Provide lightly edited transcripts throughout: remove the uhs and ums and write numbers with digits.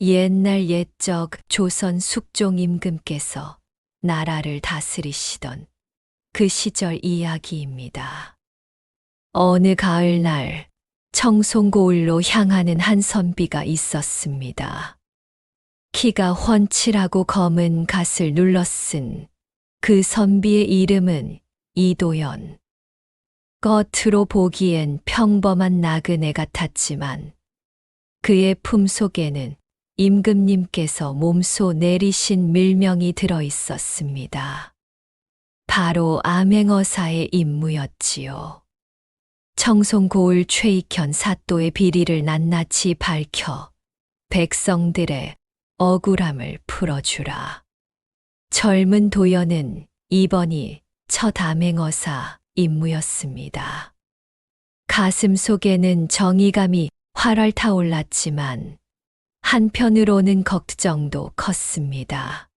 옛날 옛적 조선 숙종 임금께서 나라를 다스리시던 그 시절 이야기입니다. 어느 가을날 청송고을로 향하는 한 선비가 있었습니다. 키가 훤칠하고 검은 갓을 눌러쓴 그 선비의 이름은 이도연. 겉으로 보기엔 평범한 나그네 같았지만 그의 품속에는 임금님께서 몸소 내리신 밀명이 들어 있었습니다. 바로 암행어사의 임무였지요. 청송고을 최익현 사또의 비리를 낱낱이 밝혀 백성들의 억울함을 풀어주라. 젊은 도연은 이번이 첫 암행어사 임무였습니다. 가슴 속에는 정의감이 활활 타올랐지만 한편으로는 걱정도 컸습니다.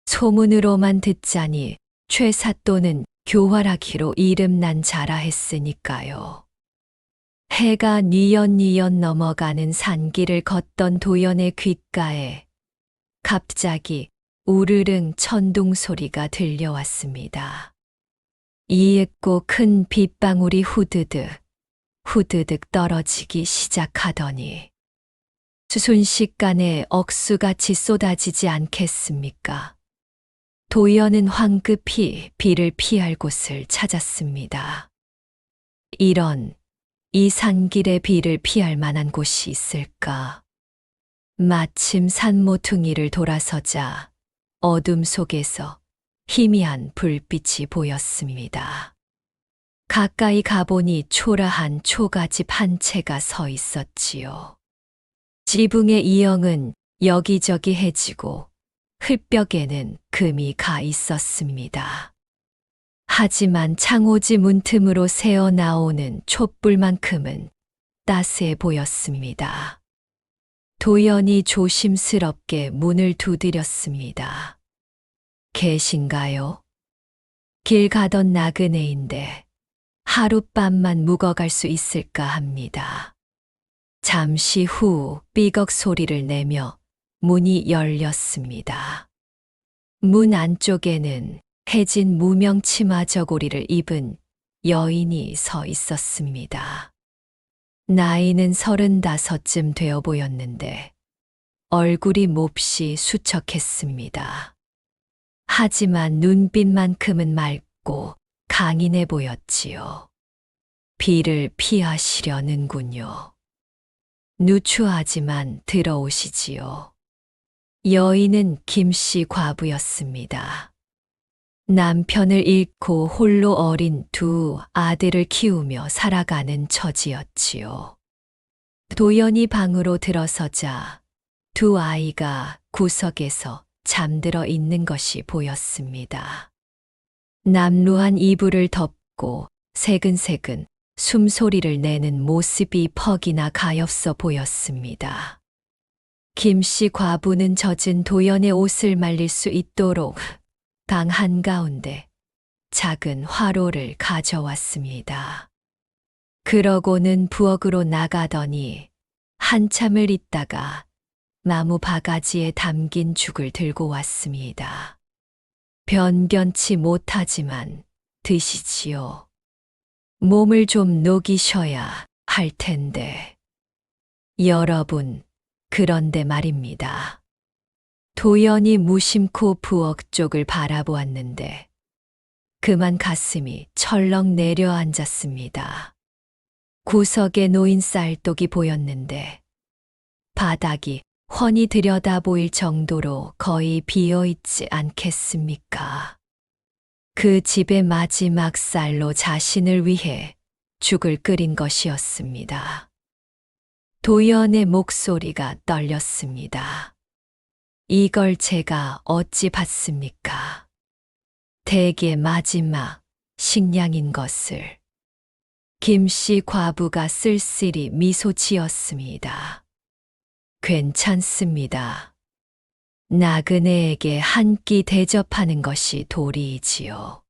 소문으로만 듣자니 최 사또는 교활하기로 이름난 자라 했으니까요. 해가 뉘엿뉘엿 넘어가는 산길을 걷던 도연의 귓가에 갑자기 우르릉 천둥 소리가 들려왔습니다. 이윽고 큰 빗방울이 후드득 떨어지기 시작하더니 순식간에 억수같이 쏟아지지 않겠습니까? 도연은 황급히 비를 피할 곳을 찾았습니다. 이 산길에 비를 피할 만한 곳이 있을까? 마침 산모퉁이를 돌아서자 어둠 속에서 희미한 불빛이 보였습니다. 가까이 가보니 초라한 초가집 한 채가 서 있었지요. 지붕의 이형은 여기저기 해지고 흙벽에는 금이 가 있었습니다. 하지만 창호지 문틈으로 새어 나오는 촛불만큼은 따스해 보였습니다. 도연이 조심스럽게 문을 두드렸습니다. 계신가요? 길 가던 나그네인데 하룻밤만 묵어갈 수 있을까 합니다. 잠시 후 삐걱 소리를 내며 문이 열렸습니다. 문 안쪽에는 해진 무명 치마 저고리를 입은 여인이 서 있었습니다. 나이는 35쯤 되어 보였는데 얼굴이 몹시 수척했습니다. 하지만 눈빛만큼은 맑고 강인해 보였지요. 비를 피하시려는군요. 누추하지만 들어오시지요. 여인은 김씨 과부였습니다. 남편을 잃고 홀로 어린 두 아들을 키우며 살아가는 처지였지요. 도연이 방으로 들어서자 두 아이가 구석에서 잠들어 있는 것이 보였습니다. 남루한 이불을 덮고 새근새근 숨소리를 내는 모습이 퍽이나 가엾어 보였습니다. 김씨 과부는 젖은 도연의 옷을 말릴 수 있도록 방 한가운데 작은 화로를 가져왔습니다. 그러고는 부엌으로 나가더니 한참을 있다가 나무 바가지에 담긴 죽을 들고 왔습니다. 변변치 못하지만 드시지요. 몸을 좀 녹이셔야 할 텐데. 여러분, 그런데 말입니다. 도연이 무심코 부엌 쪽을 바라보았는데 그만 가슴이 철렁 내려앉았습니다. 구석에 놓인 쌀독이 보였는데 바닥이 훤히 들여다 보일 정도로 거의 비어있지 않겠습니까? 그 집의 마지막 쌀로 자신을 위해 죽을 끓인 것이었습니다. 도연의 목소리가 떨렸습니다. 이걸 제가 어찌 받습니까? 댁의 마지막 식량인 것을. 김씨 과부가 쓸쓸히 미소 지었습니다. 괜찮습니다. 나그네에게 한 끼 대접하는 것이 도리이지요.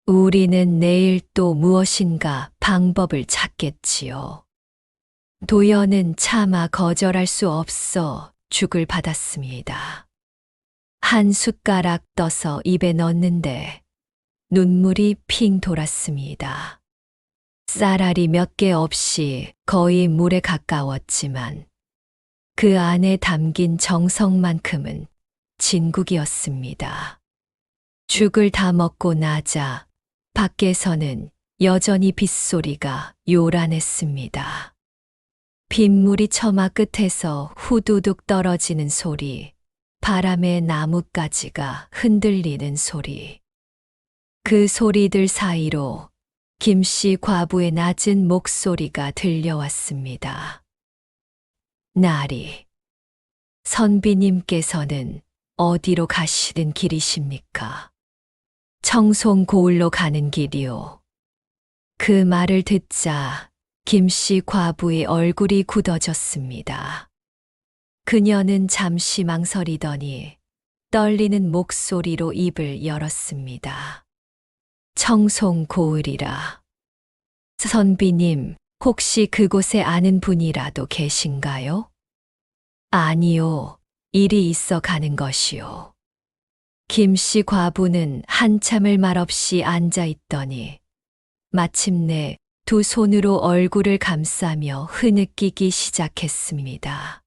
우리는 내일 또 무엇인가 방법을 찾겠지요. 도연은 차마 거절할 수 없어 죽을 받았습니다. 한 숟가락 떠서 입에 넣었는데 눈물이 핑 돌았습니다. 쌀알이 몇 개 없이 거의 물에 가까웠지만 그 안에 담긴 정성만큼은 진국이었습니다. 죽을 다 먹고 나자 밖에서는 여전히 빗소리가 요란했습니다. 빗물이 처마 끝에서 후두둑 떨어지는 소리, 바람에 나뭇가지가 흔들리는 소리. 그 소리들 사이로 김씨 과부의 낮은 목소리가 들려왔습니다. 나리, 선비님께서는 어디로 가시는 길이십니까? 청송고을로 가는 길이요. 그 말을 듣자 김씨 과부의 얼굴이 굳어졌습니다. 그녀는 잠시 망설이더니 떨리는 목소리로 입을 열었습니다. 청송고을이라. 선비님, 혹시 그곳에 아는 분이라도 계신가요? 아니요, 일이 있어 가는 것이요. 김씨 과부는 한참을 말없이 앉아 있더니 마침내 두 손으로 얼굴을 감싸며 흐느끼기 시작했습니다.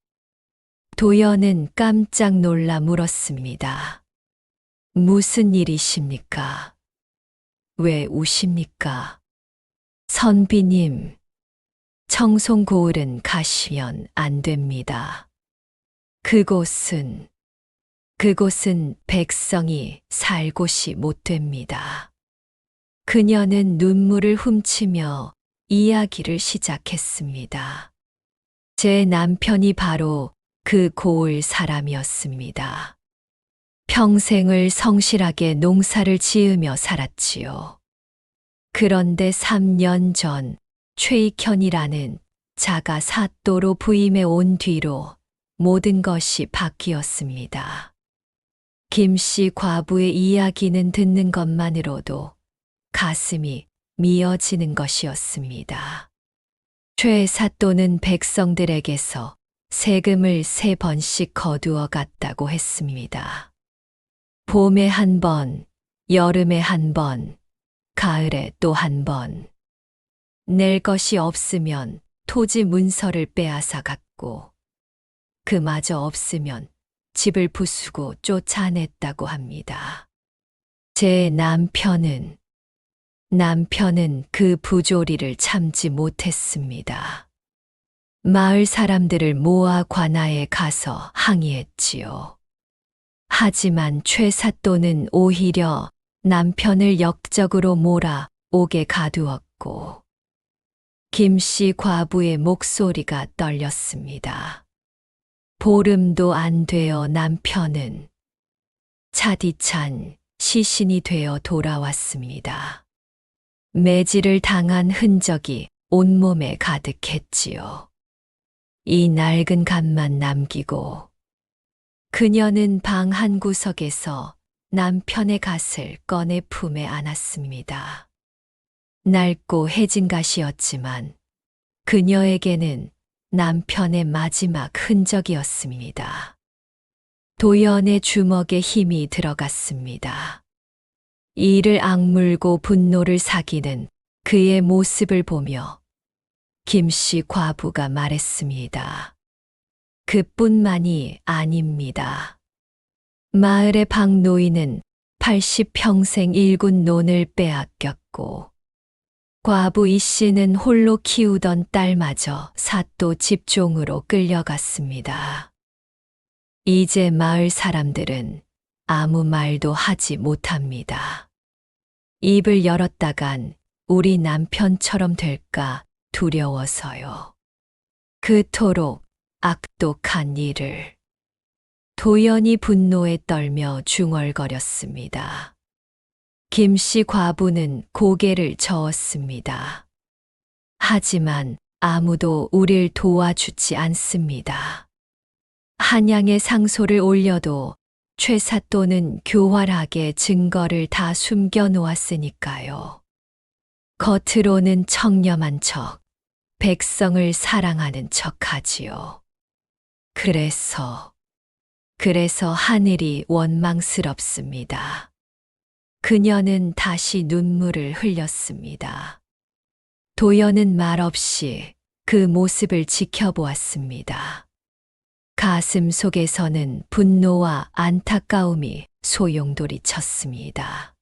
도연은 깜짝 놀라 물었습니다. 무슨 일이십니까? 왜 우십니까? 선비님, 청송고을은 가시면 안 됩니다. 그곳은 백성이 살 곳이 못 됩니다. 그녀는 눈물을 훔치며 이야기를 시작했습니다. 제 남편이 바로 그 고을 사람이었습니다. 평생을 성실하게 농사를 지으며 살았지요. 그런데 3년 전 최익현이라는 자가 사또로 부임해 온 뒤로 모든 것이 바뀌었습니다. 김씨 과부의 이야기는 듣는 것만으로도 가슴이 미어지는 것이었습니다. 최 사또는 백성들에게서 세금을 3번씩 거두어 갔다고 했습니다. 봄에 1번, 여름에 1번, 가을에 또 1번. 낼 것이 없으면 토지 문서를 빼앗아 갔고, 그마저 없으면 집을 부수고 쫓아냈다고 합니다. 제 남편은 그 부조리를 참지 못했습니다. 마을 사람들을 모아 관아에 가서 항의했지요. 하지만 최 사또는 오히려 남편을 역적으로 몰아 옥에 가두었고, 김씨 과부의 목소리가 떨렸습니다. 보름도 안 되어 남편은 차디찬 시신이 되어 돌아왔습니다. 매질을 당한 흔적이 온몸에 가득했지요. 이 낡은 간만 남기고 그녀는 방 한 구석에서 남편의 갓을 꺼내 품에 안았습니다. 낡고 해진 갓이었지만 그녀에게는 남편의 마지막 흔적이었습니다. 도연의 주먹에 힘이 들어갔습니다. 이를 악물고 분노를 사기는 그의 모습을 보며 김씨 과부가 말했습니다. 그뿐만이 아닙니다. 마을의 박노인은 80평생 일군 논을 빼앗겼고 과부 이 씨는 홀로 키우던 딸마저 사또 집종으로 끌려갔습니다. 이제 마을 사람들은 아무 말도 하지 못합니다. 입을 열었다간 우리 남편처럼 될까 두려워서요. 그토록 악독한 일을. 도연이 분노에 떨며 중얼거렸습니다. 김씨 과부는 고개를 저었습니다. 하지만 아무도 우릴 도와주지 않습니다. 한양에 상소를 올려도 최 사또는 교활하게 증거를 다 숨겨 놓았으니까요. 겉으로는 청렴한 척, 백성을 사랑하는 척하지요. 그래서 그래서 하늘이 원망스럽습니다. 그녀는 다시 눈물을 흘렸습니다. 도연은 말없이 그 모습을 지켜보았습니다. 가슴 속에서는 분노와 안타까움이 소용돌이 쳤습니다.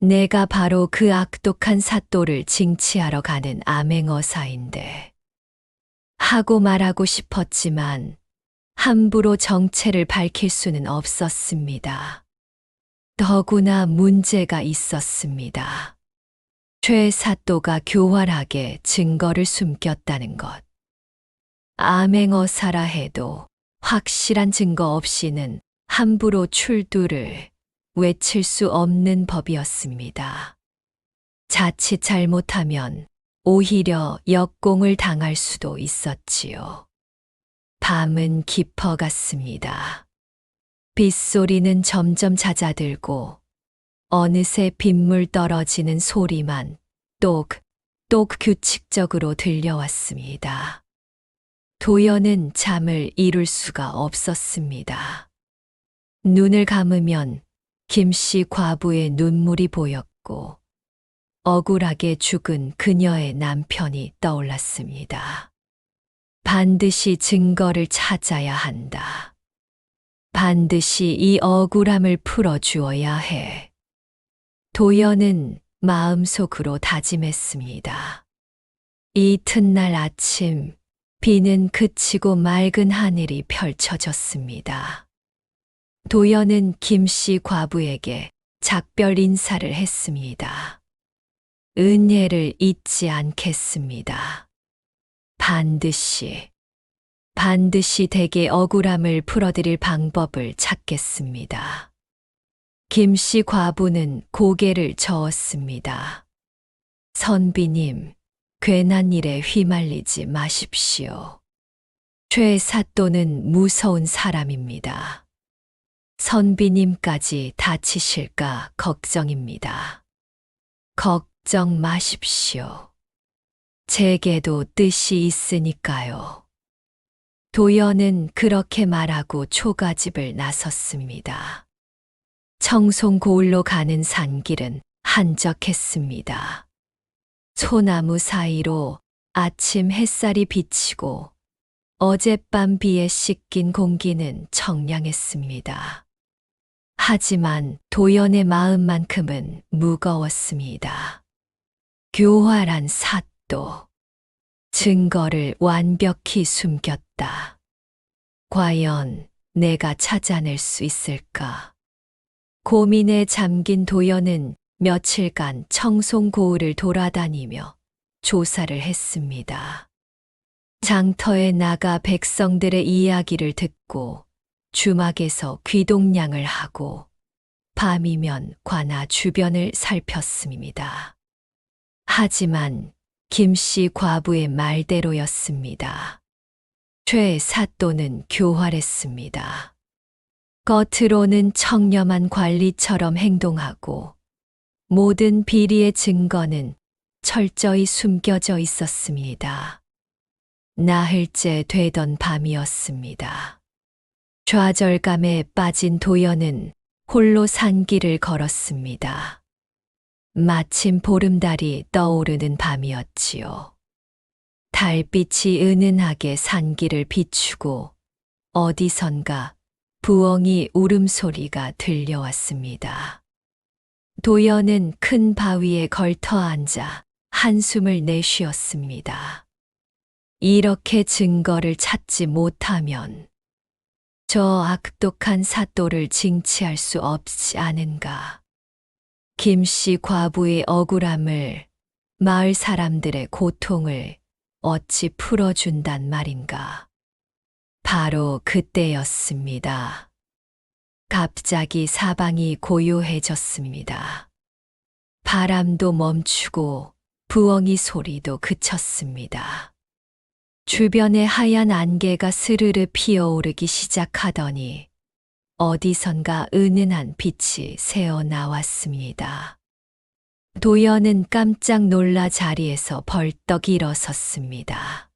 내가 바로 그 악독한 사또를 징치하러 가는 암행어사인데 하고 말하고 싶었지만 함부로 정체를 밝힐 수는 없었습니다. 더구나 문제가 있었습니다. 최 사또가 교활하게 증거를 숨겼다는 것. 암행어사라 해도 확실한 증거 없이는 함부로 출두를 외칠 수 없는 법이었습니다. 자칫 잘못하면 오히려 역공을 당할 수도 있었지요. 밤은 깊어갔습니다. 빗소리는 점점 잦아들고 어느새 빗물 떨어지는 소리만 똑똑 규칙적으로 들려왔습니다. 도연은 잠을 이룰 수가 없었습니다. 눈을 감으면 김씨 과부의 눈물이 보였고 억울하게 죽은 그녀의 남편이 떠올랐습니다. 반드시 증거를 찾아야 한다. 반드시 이 억울함을 풀어주어야 해. 도연은 마음속으로 다짐했습니다. 이튿날 아침 비는 그치고 맑은 하늘이 펼쳐졌습니다. 도연은 김씨 과부에게 작별 인사를 했습니다. 은혜를 잊지 않겠습니다. 반드시 댁의 억울함을 풀어드릴 방법을 찾겠습니다. 김씨 과부는 고개를 저었습니다. 선비님, 괜한 일에 휘말리지 마십시오. 최 사또는 무서운 사람입니다. 선비님까지 다치실까 걱정입니다. 걱정 마십시오. 제게도 뜻이 있으니까요. 도연은 그렇게 말하고 초가집을 나섰습니다. 청송고을로 가는 산길은 한적했습니다. 소나무 사이로 아침 햇살이 비치고 어젯밤 비에 씻긴 공기는 청량했습니다. 하지만 도연의 마음만큼은 무거웠습니다. 교활한 사또, 증거를 완벽히 숨겼다. 과연 내가 찾아낼 수 있을까? 고민에 잠긴 도연은 며칠간 청송고을을 돌아다니며 조사를 했습니다. 장터에 나가 백성들의 이야기를 듣고 주막에서 귀동냥을 하고 밤이면 관아 주변을 살폈습니다. 하지만 김씨 과부의 말대로였습니다. 최 사또는 교활했습니다. 겉으로는 청렴한 관리처럼 행동하고 모든 비리의 증거는 철저히 숨겨져 있었습니다. 나흘째 되던 밤이었습니다. 좌절감에 빠진 도연은 홀로 산길을 걸었습니다. 마침 보름달이 떠오르는 밤이었지요. 달빛이 은은하게 산길을 비추고 어디선가 부엉이 울음소리가 들려왔습니다. 도연은 큰 바위에 걸터 앉아 한숨을 내쉬었습니다. 이렇게 증거를 찾지 못하면 저 악독한 사또를 징치할 수 없지 않은가. 김씨 과부의 억울함을, 마을 사람들의 고통을 어찌 풀어준단 말인가. 바로 그때였습니다. 갑자기 사방이 고요해졌습니다. 바람도 멈추고 부엉이 소리도 그쳤습니다. 주변에 하얀 안개가 스르르 피어오르기 시작하더니 어디선가 은은한 빛이 새어 나왔습니다. 도연은 깜짝 놀라 자리에서 벌떡 일어섰습니다.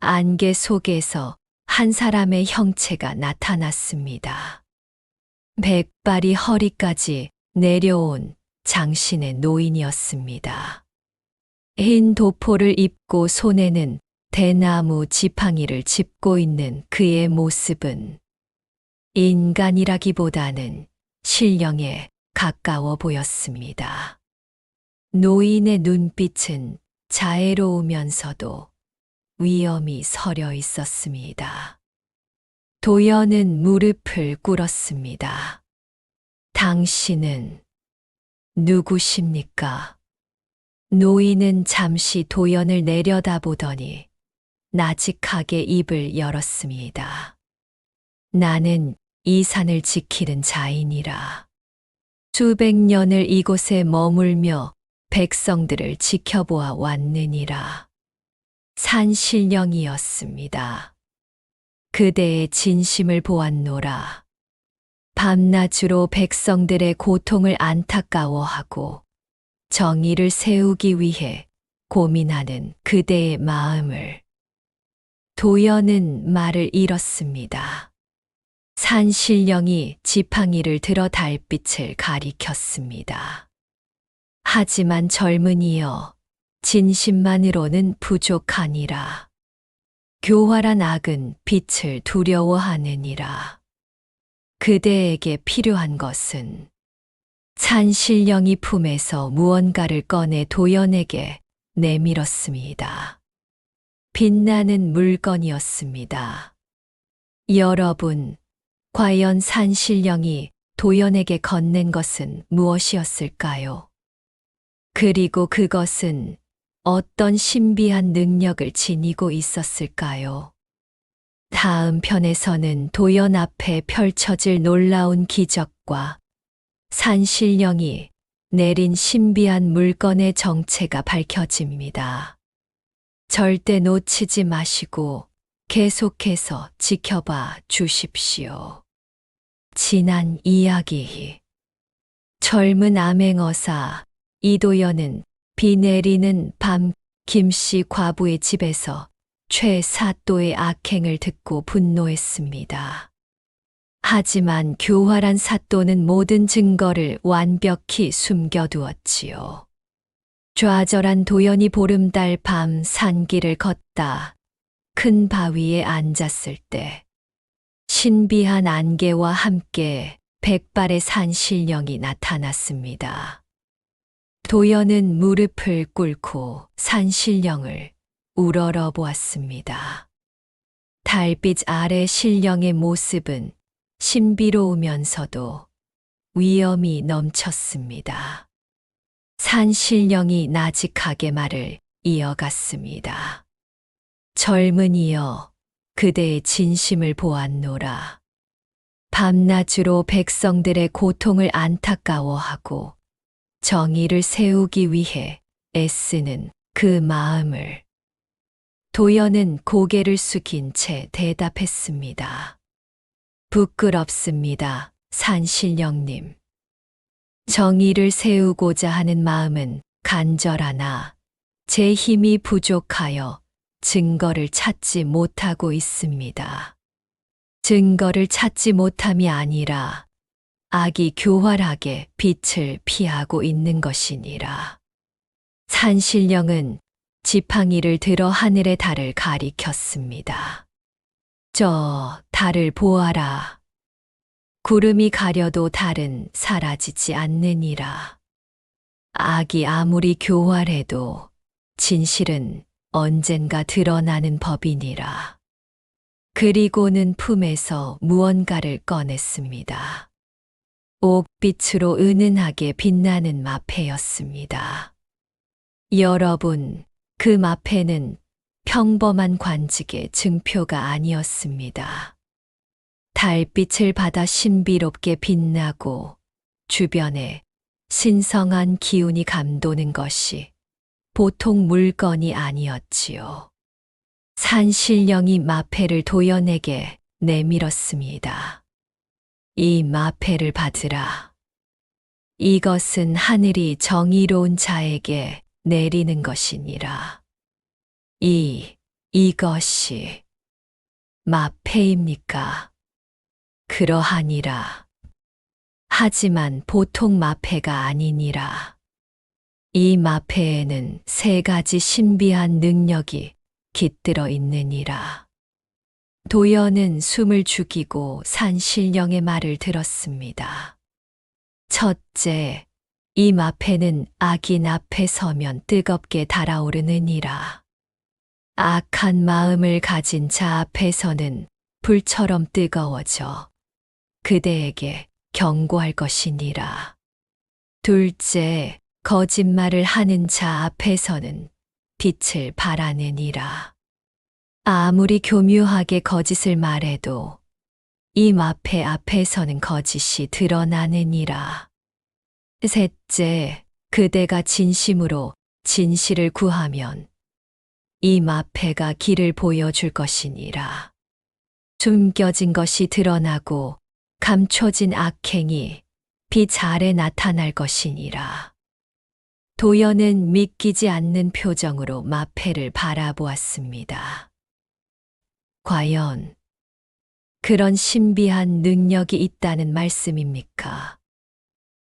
안개 속에서 한 사람의 형체가 나타났습니다. 백발이 허리까지 내려온 장신의 노인이었습니다. 흰 도포를 입고 손에는 대나무 지팡이를 짚고 있는 그의 모습은 인간이라기보다는 신령에 가까워 보였습니다. 노인의 눈빛은 자애로우면서도 위엄이 서려 있었습니다. 도연은 무릎을 꿇었습니다. 당신은 누구십니까? 노인은 잠시 도연을 내려다보더니 나직하게 입을 열었습니다. 나는 이 산을 지키는 자이니라. 수백 년을 이곳에 머물며 백성들을 지켜보아 왔느니라. 산신령이었습니다. 그대의 진심을 보았노라. 밤낮으로 백성들의 고통을 안타까워하고 정의를 세우기 위해 고민하는 그대의 마음을. 도연은 말을 잃었습니다. 산신령이 지팡이를 들어 달빛을 가리켰습니다. 하지만 젊은이여, 진심만으로는 부족하니라. 교활한 악은 빛을 두려워하느니라. 그대에게 필요한 것은. 산신령이 품에서 무언가를 꺼내 도연에게 내밀었습니다. 빛나는 물건이었습니다. 여러분, 과연 산신령이 도연에게 건넨 것은 무엇이었을까요? 그리고 그것은 어떤 신비한 능력을 지니고 있었을까요? 다음 편에서는 도연 앞에 펼쳐질 놀라운 기적과 산신령이 내린 신비한 물건의 정체가 밝혀집니다. 절대 놓치지 마시고 계속해서 지켜봐 주십시오. 지난 이야기. 젊은 암행어사 이도연은 비 내리는 밤 김씨 과부의 집에서 최사또의 악행을 듣고 분노했습니다. 하지만 교활한 사또는 모든 증거를 완벽히 숨겨두었지요. 좌절한 도연이 보름달 밤 산길을 걷다 큰 바위에 앉았을 때 신비한 안개와 함께 백발의 산신령이 나타났습니다. 도연은 무릎을 꿇고 산신령을 우러러 보았습니다. 달빛 아래 신령의 모습은 신비로우면서도 위엄이 넘쳤습니다. 산신령이 나직하게 말을 이어갔습니다. 젊은이여, 그대의 진심을 보았노라. 밤낮으로 백성들의 고통을 안타까워하고 정의를 세우기 위해 애쓰는 그 마음을. 도연은 고개를 숙인 채 대답했습니다. 부끄럽습니다, 산신령님. 정의를 세우고자 하는 마음은 간절하나 제 힘이 부족하여 증거를 찾지 못하고 있습니다. 증거를 찾지 못함이 아니라 악이 교활하게 빛을 피하고 있는 것이니라. 산신령은 지팡이를 들어 하늘의 달을 가리켰습니다. 저 달을 보아라. 구름이 가려도 달은 사라지지 않느니라. 악이 아무리 교활해도 진실은 언젠가 드러나는 법이니라. 그리고는 품에서 무언가를 꺼냈습니다. 옥빛으로 은은하게 빛나는 마패였습니다. 여러분, 그 마패는 평범한 관직의 증표가 아니었습니다. 달빛을 받아 신비롭게 빛나고 주변에 신성한 기운이 감도는 것이 보통 물건이 아니었지요. 산신령이 마패를 도연에게 내밀었습니다. 이 마패를 받으라. 이것은 하늘이 정의로운 자에게 내리는 것이니라. 이것이. 마패입니까? 그러하니라. 하지만 보통 마패가 아니니라. 이 마패에는 세 가지 신비한 능력이 깃들어 있느니라. 도연은 숨을 죽이고 산신령의 말을 들었습니다. 첫째, 이 마패는 악인 앞에 서면 뜨겁게 달아오르느니라. 악한 마음을 가진 자 앞에서는 불처럼 뜨거워져 그대에게 경고할 것이니라. 둘째, 거짓말을 하는 자 앞에서는 빛을 발하느니라. 아무리 교묘하게 거짓을 말해도 이 마패 앞에서는 거짓이 드러나느니라. 셋째, 그대가 진심으로 진실을 구하면 이 마패가 길을 보여줄 것이니라. 숨겨진 것이 드러나고 감춰진 악행이 빛 아래 나타날 것이니라. 도연은 믿기지 않는 표정으로 마패를 바라보았습니다. 과연 그런 신비한 능력이 있다는 말씀입니까?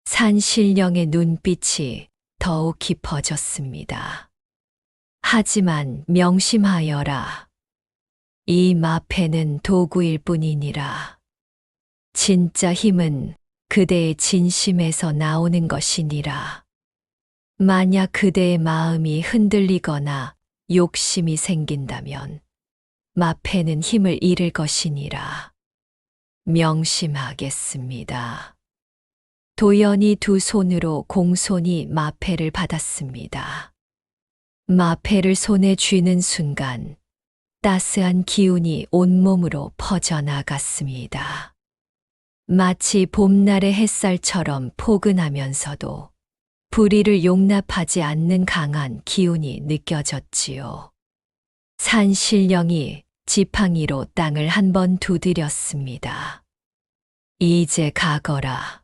산신령의 눈빛이 더욱 깊어졌습니다. 하지만 명심하여라. 이 마패는 도구일 뿐이니라. 진짜 힘은 그대의 진심에서 나오는 것이니라. 만약 그대의 마음이 흔들리거나 욕심이 생긴다면 마패는 힘을 잃을 것이니라. 명심하겠습니다. 도연이 두 손으로 공손히 마패를 받았습니다. 마패를 손에 쥐는 순간 따스한 기운이 온몸으로 퍼져나갔습니다. 마치 봄날의 햇살처럼 포근하면서도 불의를 용납하지 않는 강한 기운이 느껴졌지요. 산신령이 지팡이로 땅을 한 번 두드렸습니다. 이제 가거라.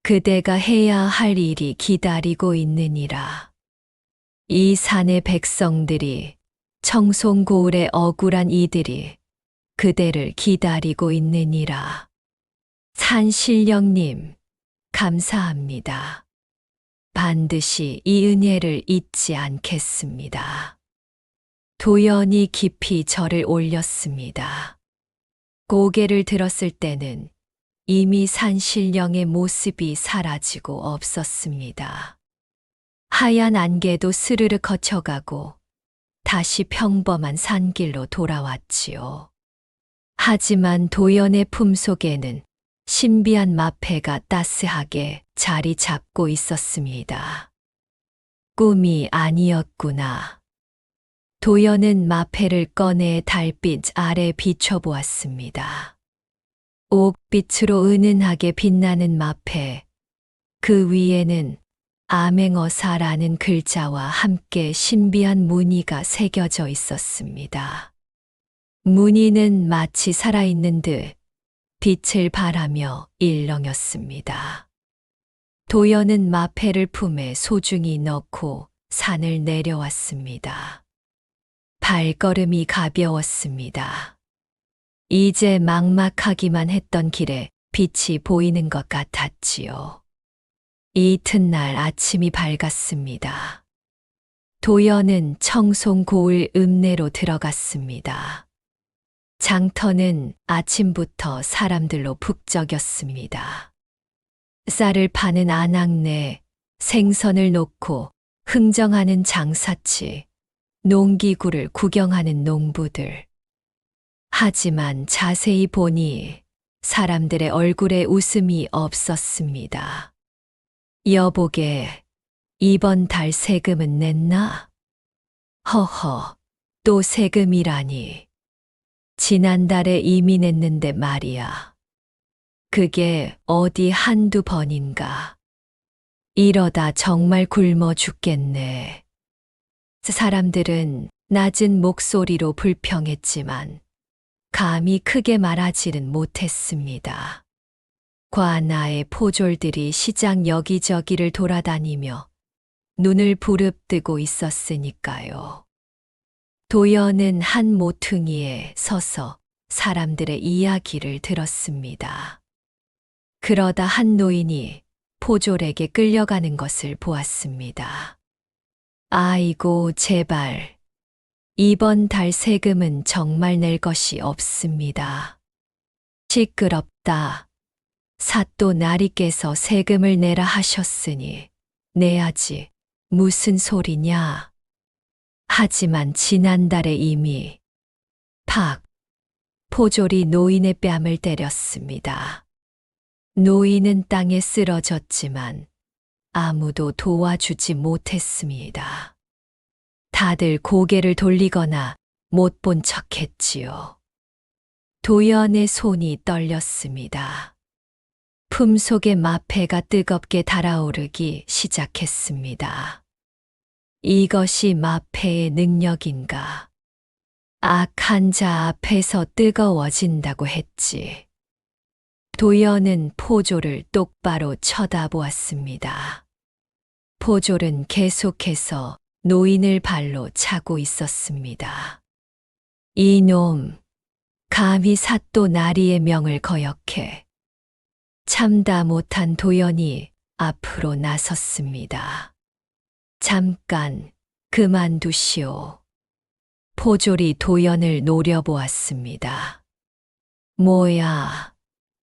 그대가 해야 할 일이 기다리고 있느니라. 이 산의 백성들이 청송고을의 억울한 이들이 그대를 기다리고 있느니라. 산신령님, 감사합니다. 반드시 이 은혜를 잊지 않겠습니다. 도연이 깊이 절을 올렸습니다. 고개를 들었을 때는 이미 산신령의 모습이 사라지고 없었습니다. 하얀 안개도 스르르 거쳐가고 다시 평범한 산길로 돌아왔지요. 하지만 도연의 품속에는 신비한 마패가 따스하게 자리 잡고 있었습니다. 꿈이 아니었구나. 도연은 마패를 꺼내 달빛 아래 비춰보았습니다. 옥빛으로 은은하게 빛나는 마패, 그 위에는 암행어사라는 글자와 함께 신비한 무늬가 새겨져 있었습니다. 무늬는 마치 살아있는 듯 빛을 발하며 일렁였습니다. 도연은 마패를 품에 소중히 넣고 산을 내려왔습니다. 발걸음이 가벼웠습니다. 이제 막막하기만 했던 길에 빛이 보이는 것 같았지요. 이튿날 아침이 밝았습니다. 도연은 청송고을 읍내로 들어갔습니다. 장터는 아침부터 사람들로 북적였습니다. 쌀을 파는 아낙네, 생선을 놓고 흥정하는 장사치, 농기구를 구경하는 농부들. 하지만 자세히 보니 사람들의 얼굴에 웃음이 없었습니다. 여보게, 이번 달 세금은 냈나? 허허, 또 세금이라니. 지난달에 이미 냈는데 말이야. 그게 어디 한두 번인가. 이러다 정말 굶어 죽겠네. 사람들은 낮은 목소리로 불평했지만 감히 크게 말하지는 못했습니다. 관아의 포졸들이 시장 여기저기를 돌아다니며 눈을 부릅뜨고 있었으니까요. 도연은 한 모퉁이에 서서 사람들의 이야기를 들었습니다. 그러다 한 노인이 포졸에게 끌려가는 것을 보았습니다. 아이고, 제발. 이번 달 세금은 정말 낼 것이 없습니다. 시끄럽다. 사또 나리께서 세금을 내라 하셨으니 내야지. 무슨 소리냐. 하지만 지난달에 이미 포졸이 노인의 뺨을 때렸습니다. 노인은 땅에 쓰러졌지만 아무도 도와주지 못했습니다. 다들 고개를 돌리거나 못 본 척했지요. 도연의 손이 떨렸습니다. 품속의 마패가 뜨겁게 달아오르기 시작했습니다. 이것이 마패의 능력인가? 악한 자 앞에서 뜨거워진다고 했지. 도연은 포졸을 똑바로 쳐다보았습니다. 포졸은 계속해서 노인을 발로 차고 있었습니다. 이놈, 감히 사또 나리의 명을 거역해. 참다 못한 도연이 앞으로 나섰습니다. 잠깐 그만두시오. 포졸이 도연을 노려보았습니다. 뭐야,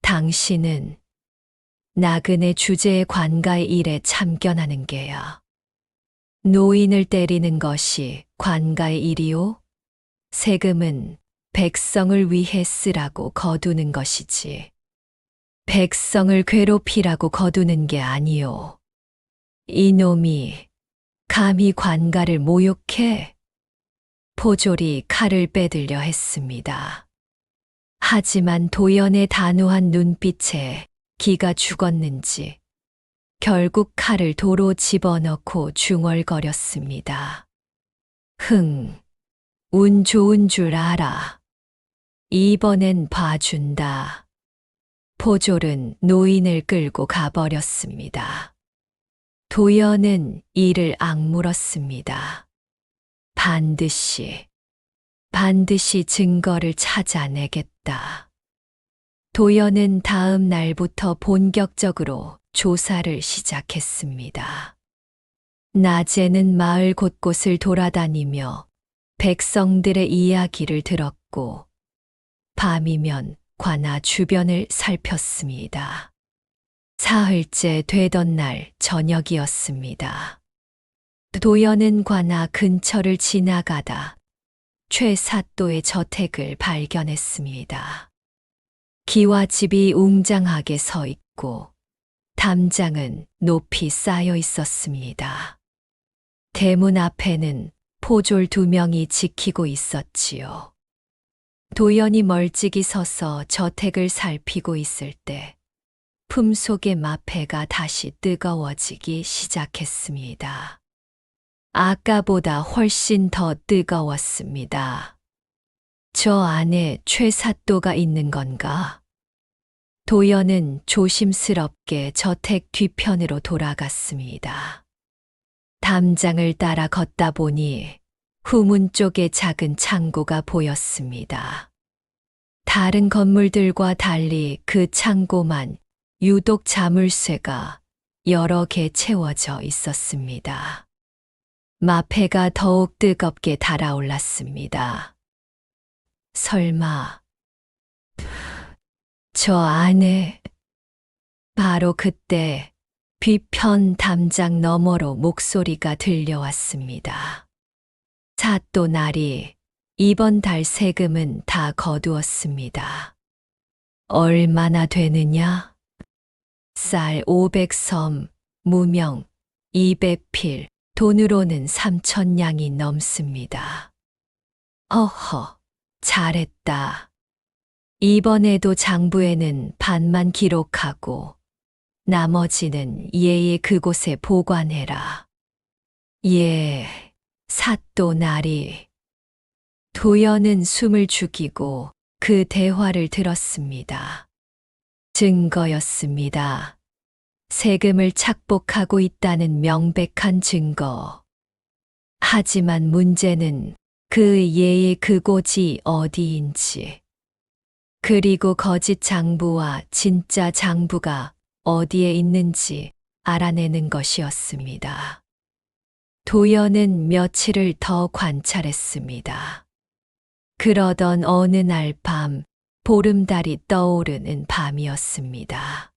당신은 나그네 주제의 관가의 일에 참견하는 게야. 노인을 때리는 것이 관가의 일이오? 세금은 백성을 위해 쓰라고 거두는 것이지. 백성을 괴롭히라고 거두는 게 아니오. 이놈이 감히 관가를 모욕해? 포졸이 칼을 빼들려 했습니다. 하지만 도연의 단호한 눈빛에 기가 죽었는지 결국 칼을 도로 집어넣고 중얼거렸습니다. 운 좋은 줄 알아. 이번엔 봐준다. 포졸은 노인을 끌고 가버렸습니다. 도연은 이를 악물었습니다. 반드시 증거를 찾아내겠다. 도연은 다음 날부터 본격적으로 조사를 시작했습니다. 낮에는 마을 곳곳을 돌아다니며 백성들의 이야기를 들었고, 밤이면 관아 주변을 살폈습니다. 사흘째 되던 날 저녁이었습니다. 도연은 관아 근처를 지나가다 최 사또의 저택을 발견했습니다. 기와집이 웅장하게 서 있고 담장은 높이 쌓여 있었습니다. 대문 앞에는 포졸 2명이 지키고 있었지요. 도연이 멀찍이 서서 저택을 살피고 있을 때 품속의 마패가 다시 뜨거워지기 시작했습니다. 아까보다 훨씬 더 뜨거웠습니다. 저 안에 최 사또가 있는 건가? 도연은 조심스럽게 저택 뒤편으로 돌아갔습니다. 담장을 따라 걷다 보니 후문 쪽에 작은 창고가 보였습니다. 다른 건물들과 달리 그 창고만 유독 자물쇠가 여러 개 채워져 있었습니다. 마패가 더욱 뜨겁게 달아올랐습니다. 설마 저 안에. 바로 그때 뒤편 담장 너머로 목소리가 들려왔습니다. 사또 나리, 이번 달 세금은 다 거두었습니다. 얼마나 되느냐? 쌀 500섬, 무명 200필, 돈으로는 3,000냥이 넘습니다. 어허, 잘했다. 이번에도 장부에는 반만 기록하고 나머지는 예의 그곳에 보관해라. 예, 사또 나리. 도연은 숨을 죽이고 그 대화를 들었습니다. 증거였습니다. 세금을 착복하고 있다는 명백한 증거. 하지만 문제는 그 예의 그곳이 어디인지. 그리고 거짓 장부와 진짜 장부가 어디에 있는지 알아내는 것이었습니다. 도연은 며칠을 더 관찰했습니다. 그러던 어느 날 밤, 보름달이 떠오르는 밤이었습니다.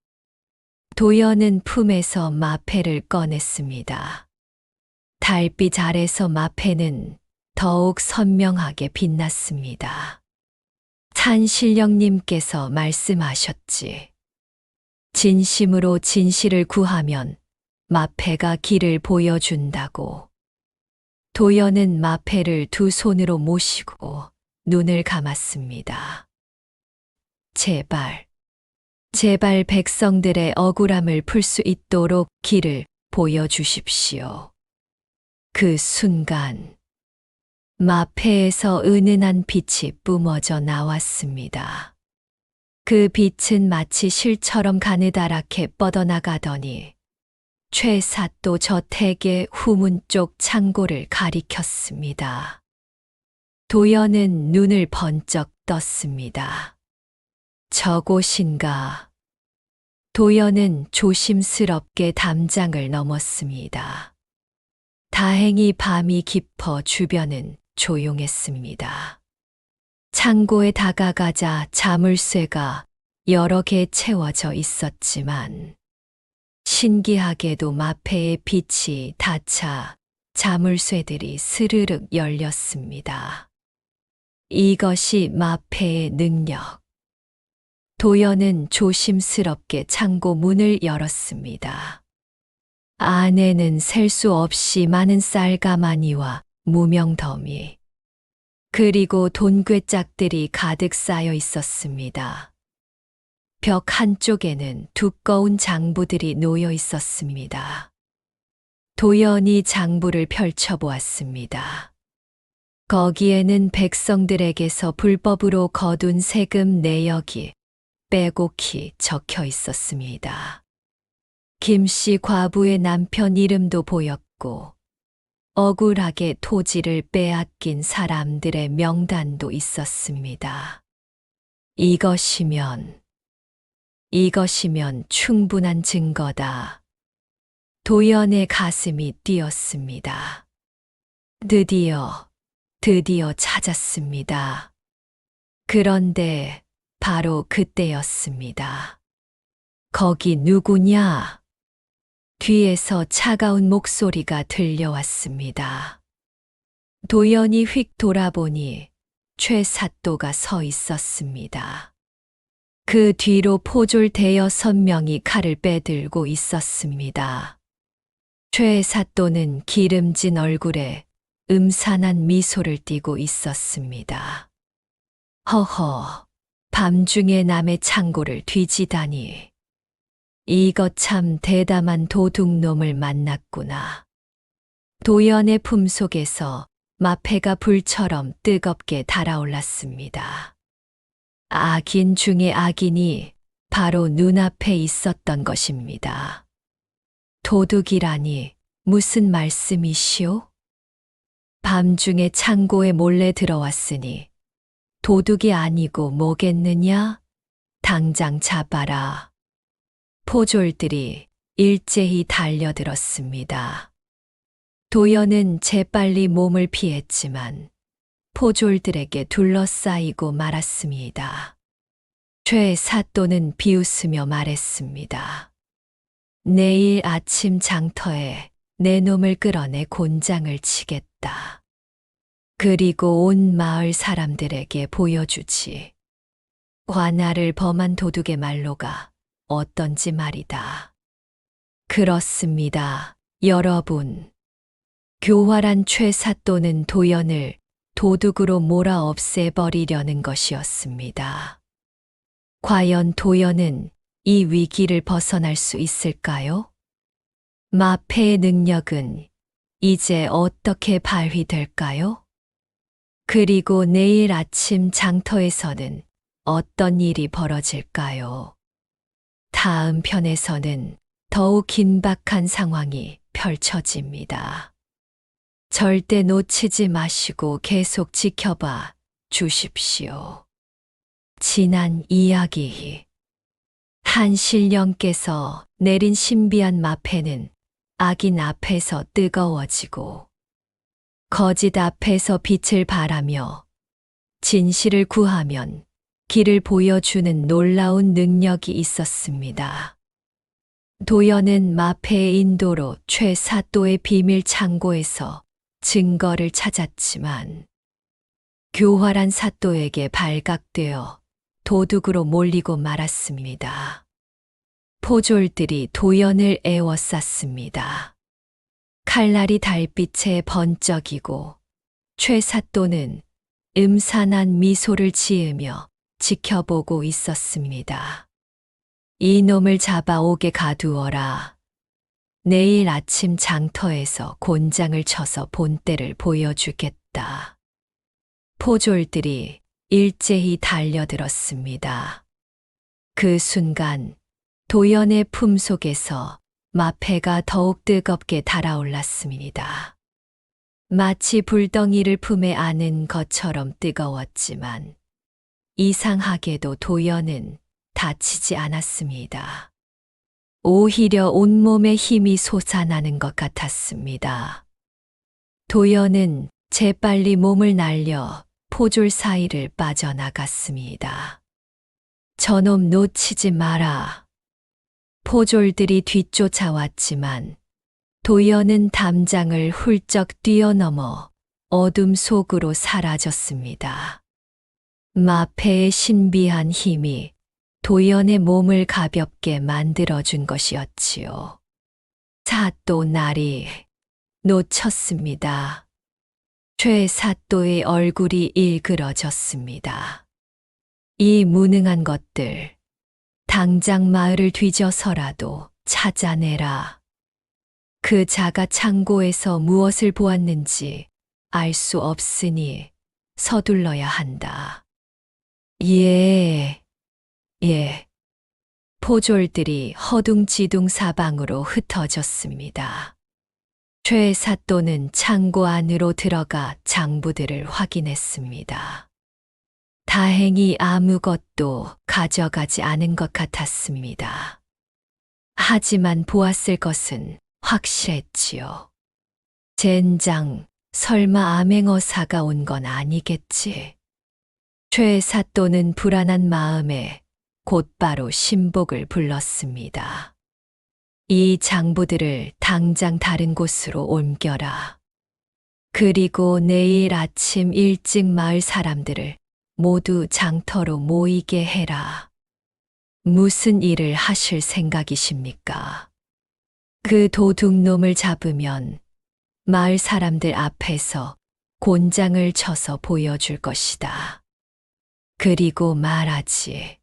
도연은 품에서 마패를 꺼냈습니다. 달빛 아래서 마패는 더욱 선명하게 빛났습니다. 찬신령님께서 말씀하셨지. 진심으로 진실을 구하면 마패가 길을 보여준다고. 도연은 마패를 두 손으로 모시고 눈을 감았습니다. 제발, 제발 백성들의 억울함을 풀 수 있도록 길을 보여주십시오. 그 순간, 마패에서 은은한 빛이 뿜어져 나왔습니다. 그 빛은 마치 실처럼 가느다랗게 뻗어나가더니 최사또 저택의 후문 쪽 창고를 가리켰습니다. 도연은 눈을 번쩍 떴습니다. 저곳인가? 도연은 조심스럽게 담장을 넘었습니다. 다행히 밤이 깊어 주변은 조용했습니다. 창고에 다가가자 자물쇠가 여러 개 채워져 있었지만 신기하게도 마패의 빛이 닿자 자물쇠들이 스르륵 열렸습니다. 이것이 마패의 능력. 도연은 조심스럽게 창고 문을 열었습니다. 안에는 셀 수 없이 많은 쌀가마니와 무명더미, 그리고 돈괴짝들이 가득 쌓여 있었습니다. 벽 한쪽에는 두꺼운 장부들이 놓여 있었습니다. 도연이 장부를 펼쳐보았습니다. 거기에는 백성들에게서 불법으로 거둔 세금 내역이 빼곡히 적혀 있었습니다. 김씨 과부의 남편 이름도 보였고, 억울하게 토지를 빼앗긴 사람들의 명단도 있었습니다. 이것이면 충분한 증거다. 도연의 가슴이 뛰었습니다. 드디어 찾았습니다. 그런데 바로 그때였습니다. 거기 누구냐? 뒤에서 차가운 목소리가 들려왔습니다. 도연이 휙 돌아보니 최사또가 서 있었습니다. 그 뒤로 포졸 대여섯 명이 칼을 빼들고 있었습니다. 최사또는 기름진 얼굴에 음산한 미소를 띠고 있었습니다. 허허, 밤중에 남의 창고를 뒤지다니. 이것 참 대담한 도둑놈을 만났구나. 도연의 품속에서 마패가 불처럼 뜨겁게 달아올랐습니다. 악인 중의 악인이 바로 눈앞에 있었던 것입니다. 도둑이라니 무슨 말씀이시오? 밤중에 창고에 몰래 들어왔으니 도둑이 아니고 뭐겠느냐? 당장 잡아라. 포졸들이 일제히 달려들었습니다. 도연은 재빨리 몸을 피했지만 포졸들에게 둘러싸이고 말았습니다. 최사또는 비웃으며 말했습니다. 내일 아침 장터에 내 놈을 끌어내 곤장을 치겠다. 그리고 온 마을 사람들에게 보여주지. 관할을 범한 도둑의 말로가 어떤지 말이다. 그렇습니다, 여러분. 교활한 최사또는 도연을 도둑으로 몰아 없애버리려는 것이었습니다. 과연 도연은 이 위기를 벗어날 수 있을까요? 마패의 능력은 이제 어떻게 발휘될까요? 그리고 내일 아침 장터에서는 어떤 일이 벌어질까요? 다음 편에서는 더욱 긴박한 상황이 펼쳐집니다. 절대 놓치지 마시고 계속 지켜봐 주십시오. 지난 이야기. 한 신령께서 내린 신비한 마패는 악인 앞에서 뜨거워지고 거짓 앞에서 빛을 발하며 진실을 구하면 길을 보여주는 놀라운 능력이 있었습니다. 도연은 마패의 인도로 최사또의 비밀 창고에서 증거를 찾았지만 교활한 사또에게 발각되어 도둑으로 몰리고 말았습니다. 포졸들이 도연을 에워쌌습니다. 칼날이 달빛에 번쩍이고 최사또는 음산한 미소를 지으며 지켜보고 있었습니다. 이놈을 잡아 옥에 가두어라. 내일 아침 장터에서 곤장을 쳐서 본때를 보여주겠다. 포졸들이 일제히 달려들었습니다. 그 순간 도연의 품속에서 마패가 더욱 뜨겁게 달아올랐습니다. 마치 불덩이를 품에 안은 것처럼 뜨거웠지만 이상하게도 도연은 다치지 않았습니다. 오히려 온몸에 힘이 솟아나는 것 같았습니다. 도연은 재빨리 몸을 날려 포졸 사이를 빠져나갔습니다. 저놈 놓치지 마라. 포졸들이 뒤쫓아왔지만 도연은 담장을 훌쩍 뛰어넘어 어둠 속으로 사라졌습니다. 마패의 신비한 힘이 도연의 몸을 가볍게 만들어준 것이었지요. 사또 날이 놓쳤습니다. 최사또의 얼굴이 일그러졌습니다. 이 무능한 것들, 당장 마을을 뒤져서라도 찾아내라. 그 자가 창고에서 무엇을 보았는지 알 수 없으니 서둘러야 한다. 예. 포졸들이 허둥지둥 사방으로 흩어졌습니다. 최사또는 창고 안으로 들어가 장부들을 확인했습니다. 다행히 아무것도 가져가지 않은 것 같았습니다. 하지만 보았을 것은 확실했지요. 젠장, 설마 암행어사가 온 건 아니겠지. 최사또는 불안한 마음에 곧바로 신복을 불렀습니다. 이 장부들을 당장 다른 곳으로 옮겨라. 그리고 내일 아침 일찍 마을 사람들을 모두 장터로 모이게 해라. 무슨 일을 하실 생각이십니까? 그 도둑놈을 잡으면 마을 사람들 앞에서 곤장을 쳐서 보여줄 것이다. 그리고 말하지.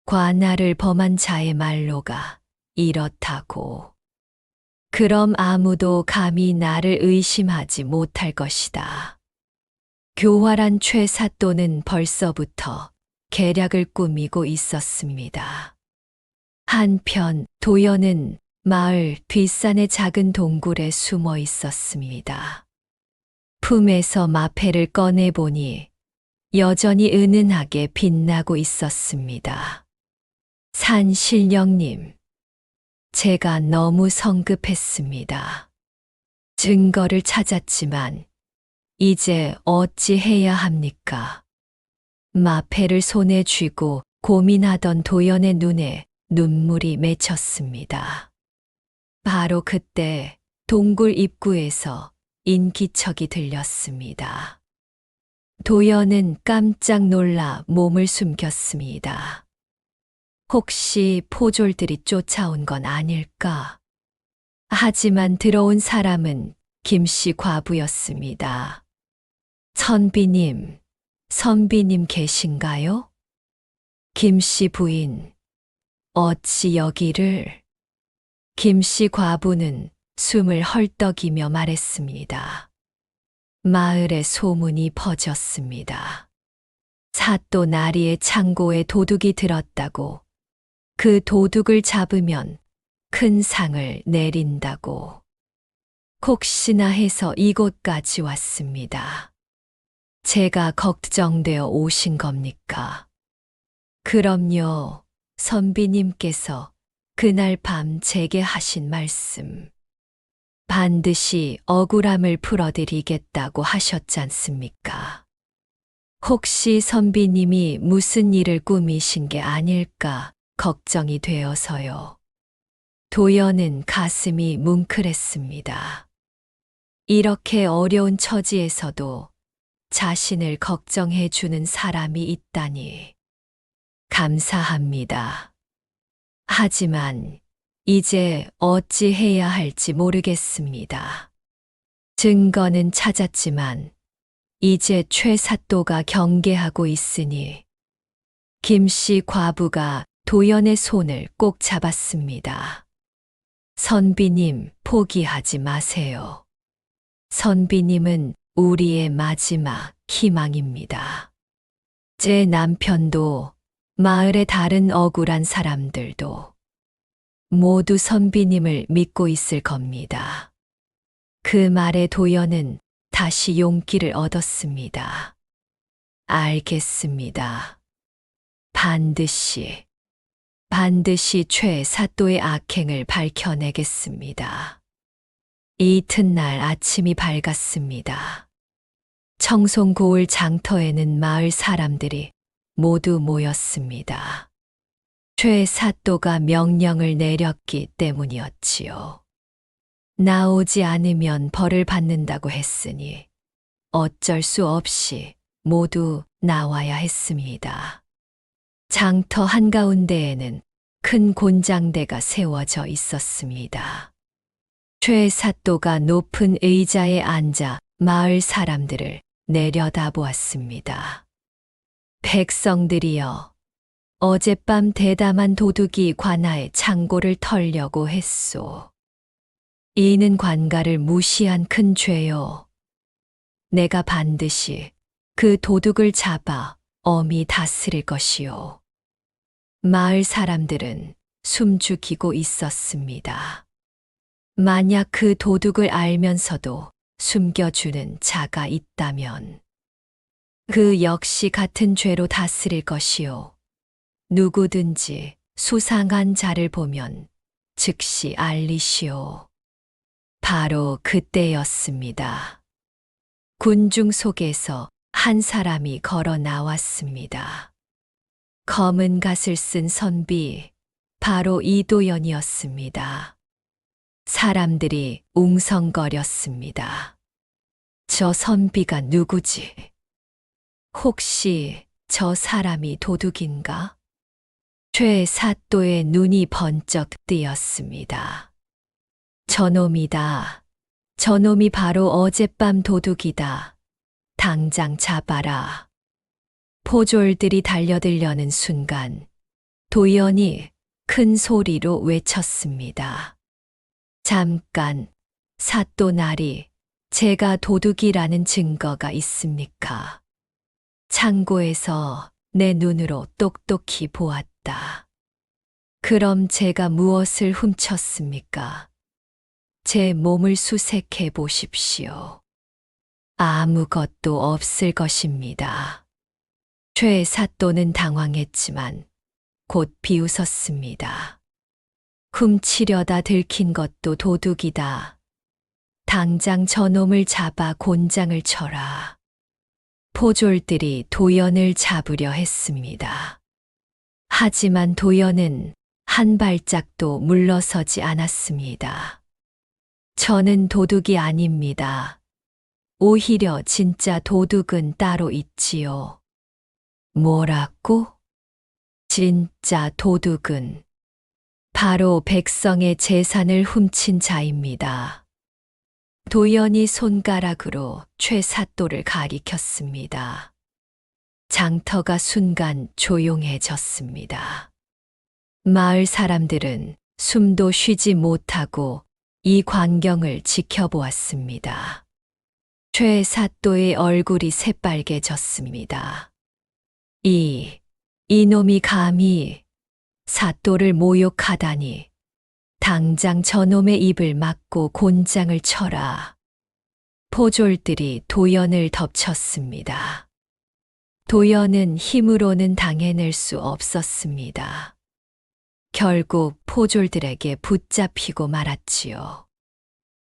관할을 범한 자의 말로가 이렇다고. 그럼 아무도 감히 나를 의심하지 못할 것이다. 교활한 최사또는 벌써부터 계략을 꾸미고 있었습니다. 한편 도연은 마을 뒷산의 작은 동굴에 숨어 있었습니다. 품에서 마패를 꺼내보니 여전히 은은하게 빛나고 있었습니다. 산신령님, 제가 너무 성급했습니다. 증거를 찾았지만 이제 어찌 해야 합니까? 마패를 손에 쥐고 고민하던 도연의 눈에 눈물이 맺혔습니다. 바로 그때 동굴 입구에서 인기척이 들렸습니다. 도연은 깜짝 놀라 몸을 숨겼습니다. 혹시 포졸들이 쫓아온 건 아닐까? 하지만 들어온 사람은 김씨 과부였습니다. 선비님 계신가요? 김씨 부인, 어찌 여기를? 김씨 과부는 숨을 헐떡이며 말했습니다. 마을에 소문이 퍼졌습니다. 사또 나리의 창고에 도둑이 들었다고, 그 도둑을 잡으면 큰 상을 내린다고. 혹시나 해서 이곳까지 왔습니다. 제가 걱정되어 오신 겁니까? 그럼요. 선비님께서 그날 밤 제게 하신 말씀. 반드시 억울함을 풀어드리겠다고 하셨잖습니까? 혹시 선비님이 무슨 일을 꾸미신 게 아닐까 걱정이 되어서요. 도연은 가슴이 뭉클했습니다. 이렇게 어려운 처지에서도 자신을 걱정해 주는 사람이 있다니 감사합니다. 하지만 이제 어찌 해야 할지 모르겠습니다. 증거는 찾았지만 이제 최사또가 경계하고 있으니 김씨 과부가 도연의 손을 꼭 잡았습니다. 선비님, 포기하지 마세요. 선비님은 우리의 마지막 희망입니다. 제 남편도 마을의 다른 억울한 사람들도 모두 선비님을 믿고 있을 겁니다. 그 말에 도연은 다시 용기를 얻었습니다. 알겠습니다. 반드시 최사또의 악행을 밝혀내겠습니다. 이튿날 아침이 밝았습니다. 청송고을 장터에는 마을 사람들이 모두 모였습니다. 최사또가 명령을 내렸기 때문이었지요. 나오지 않으면 벌을 받는다고 했으니 어쩔 수 없이 모두 나와야 했습니다. 장터 한가운데에는 큰 곤장대가 세워져 있었습니다. 최사또가 높은 의자에 앉아 마을 사람들을 내려다보았습니다. 백성들이여, 어젯밤 대담한 도둑이 관아의 창고를 털려고 했소. 이는 관가를 무시한 큰 죄요. 내가 반드시 그 도둑을 잡아 엄히 다스릴 것이요. 마을 사람들은 숨죽이고 있었습니다. 만약 그 도둑을 알면서도 숨겨주는 자가 있다면 그 역시 같은 죄로 다스릴 것이요. 누구든지 수상한 자를 보면 즉시 알리시오. 바로 그때였습니다. 군중 속에서 한 사람이 걸어 나왔습니다. 검은 갓을 쓴 선비, 바로 이도연이었습니다. 사람들이 웅성거렸습니다. 저 선비가 누구지? 혹시 저 사람이 도둑인가? 최사또의 눈이 번쩍 뜨였습니다. 저놈이다. 저놈이 바로 어젯밤 도둑이다. 당장 잡아라. 포졸들이 달려들려는 순간 도연이 큰 소리로 외쳤습니다. 잠깐, 사또나리, 제가 도둑이라는 증거가 있습니까? 창고에서 내 눈으로 똑똑히 보았다. 그럼 제가 무엇을 훔쳤습니까? 제 몸을 수색해 보십시오. 아무것도 없을 것입니다. 최사또는 당황했지만 곧 비웃었습니다. 훔치려다 들킨 것도 도둑이다. 당장 저놈을 잡아 곤장을 쳐라. 포졸들이 도연을 잡으려 했습니다. 하지만 도연은 한 발짝도 물러서지 않았습니다. 저는 도둑이 아닙니다. 오히려 진짜 도둑은 따로 있지요. 뭐라고? 진짜 도둑은 바로 백성의 재산을 훔친 자입니다. 도연이 손가락으로 최사또를 가리켰습니다. 장터가 순간 조용해졌습니다. 마을 사람들은 숨도 쉬지 못하고 이 광경을 지켜보았습니다. 최사또의 얼굴이 새빨개졌습니다. 이놈이 감히 사또를 모욕하다니. 당장 저놈의 입을 막고 곤장을 쳐라. 포졸들이 도연을 덮쳤습니다. 도연은 힘으로는 당해낼 수 없었습니다. 결국 포졸들에게 붙잡히고 말았지요.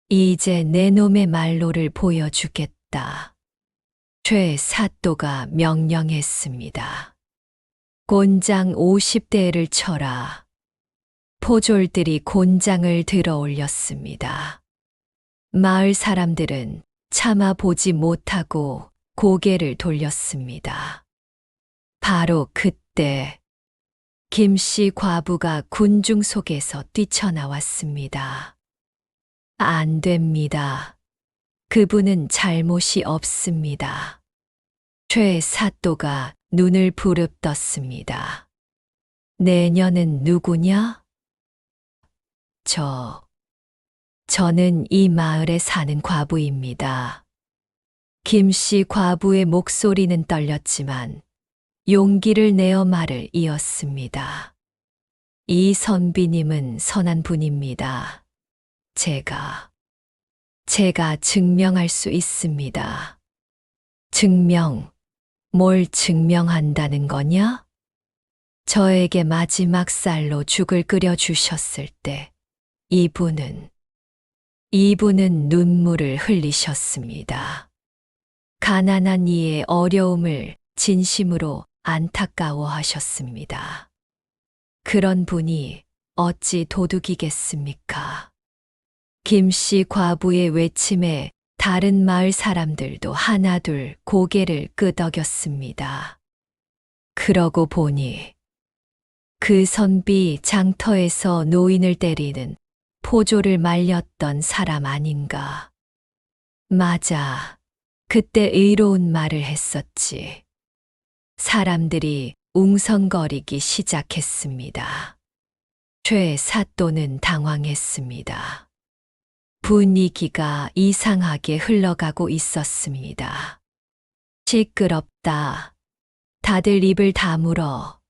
이제 내 놈의 말로를 보여주겠다. 최 사또가 명령했습니다. 곤장 50대를 쳐라. 포졸들이 곤장을 들어 올렸습니다. 마을 사람들은 차마 보지 못하고 고개를 돌렸습니다. 바로 그때 김씨 과부가 군중 속에서 뛰쳐나왔습니다. 안 됩니다. 그분은 잘못이 없습니다. 최 사또가 눈을 부릅떴습니다. 내년은 누구냐? 저는 이 마을에 사는 과부입니다. 김씨 과부의 목소리는 떨렸지만 용기를 내어 말을 이었습니다. 이 선비님은 선한 분입니다. 제가 증명할 수 있습니다. 뭘 증명한다는 거냐? 저에게 마지막 쌀로 죽을 끓여 주셨을 때 이분은 눈물을 흘리셨습니다. 가난한 이의 어려움을 진심으로 안타까워하셨습니다. 그런 분이 어찌 도둑이겠습니까? 김씨 과부의 외침에 다른 마을 사람들도 하나둘 고개를 끄덕였습니다. 그러고 보니 그 선비 장터에서 노인을 때리는 포졸을 말렸던 사람 아닌가. 맞아. 그때 의로운 말을 했었지. 사람들이 웅성거리기 시작했습니다. 최 사또는 당황했습니다. 분위기가 이상하게 흘러가고 있었습니다. 시끄럽다. 다들 입을 다물어.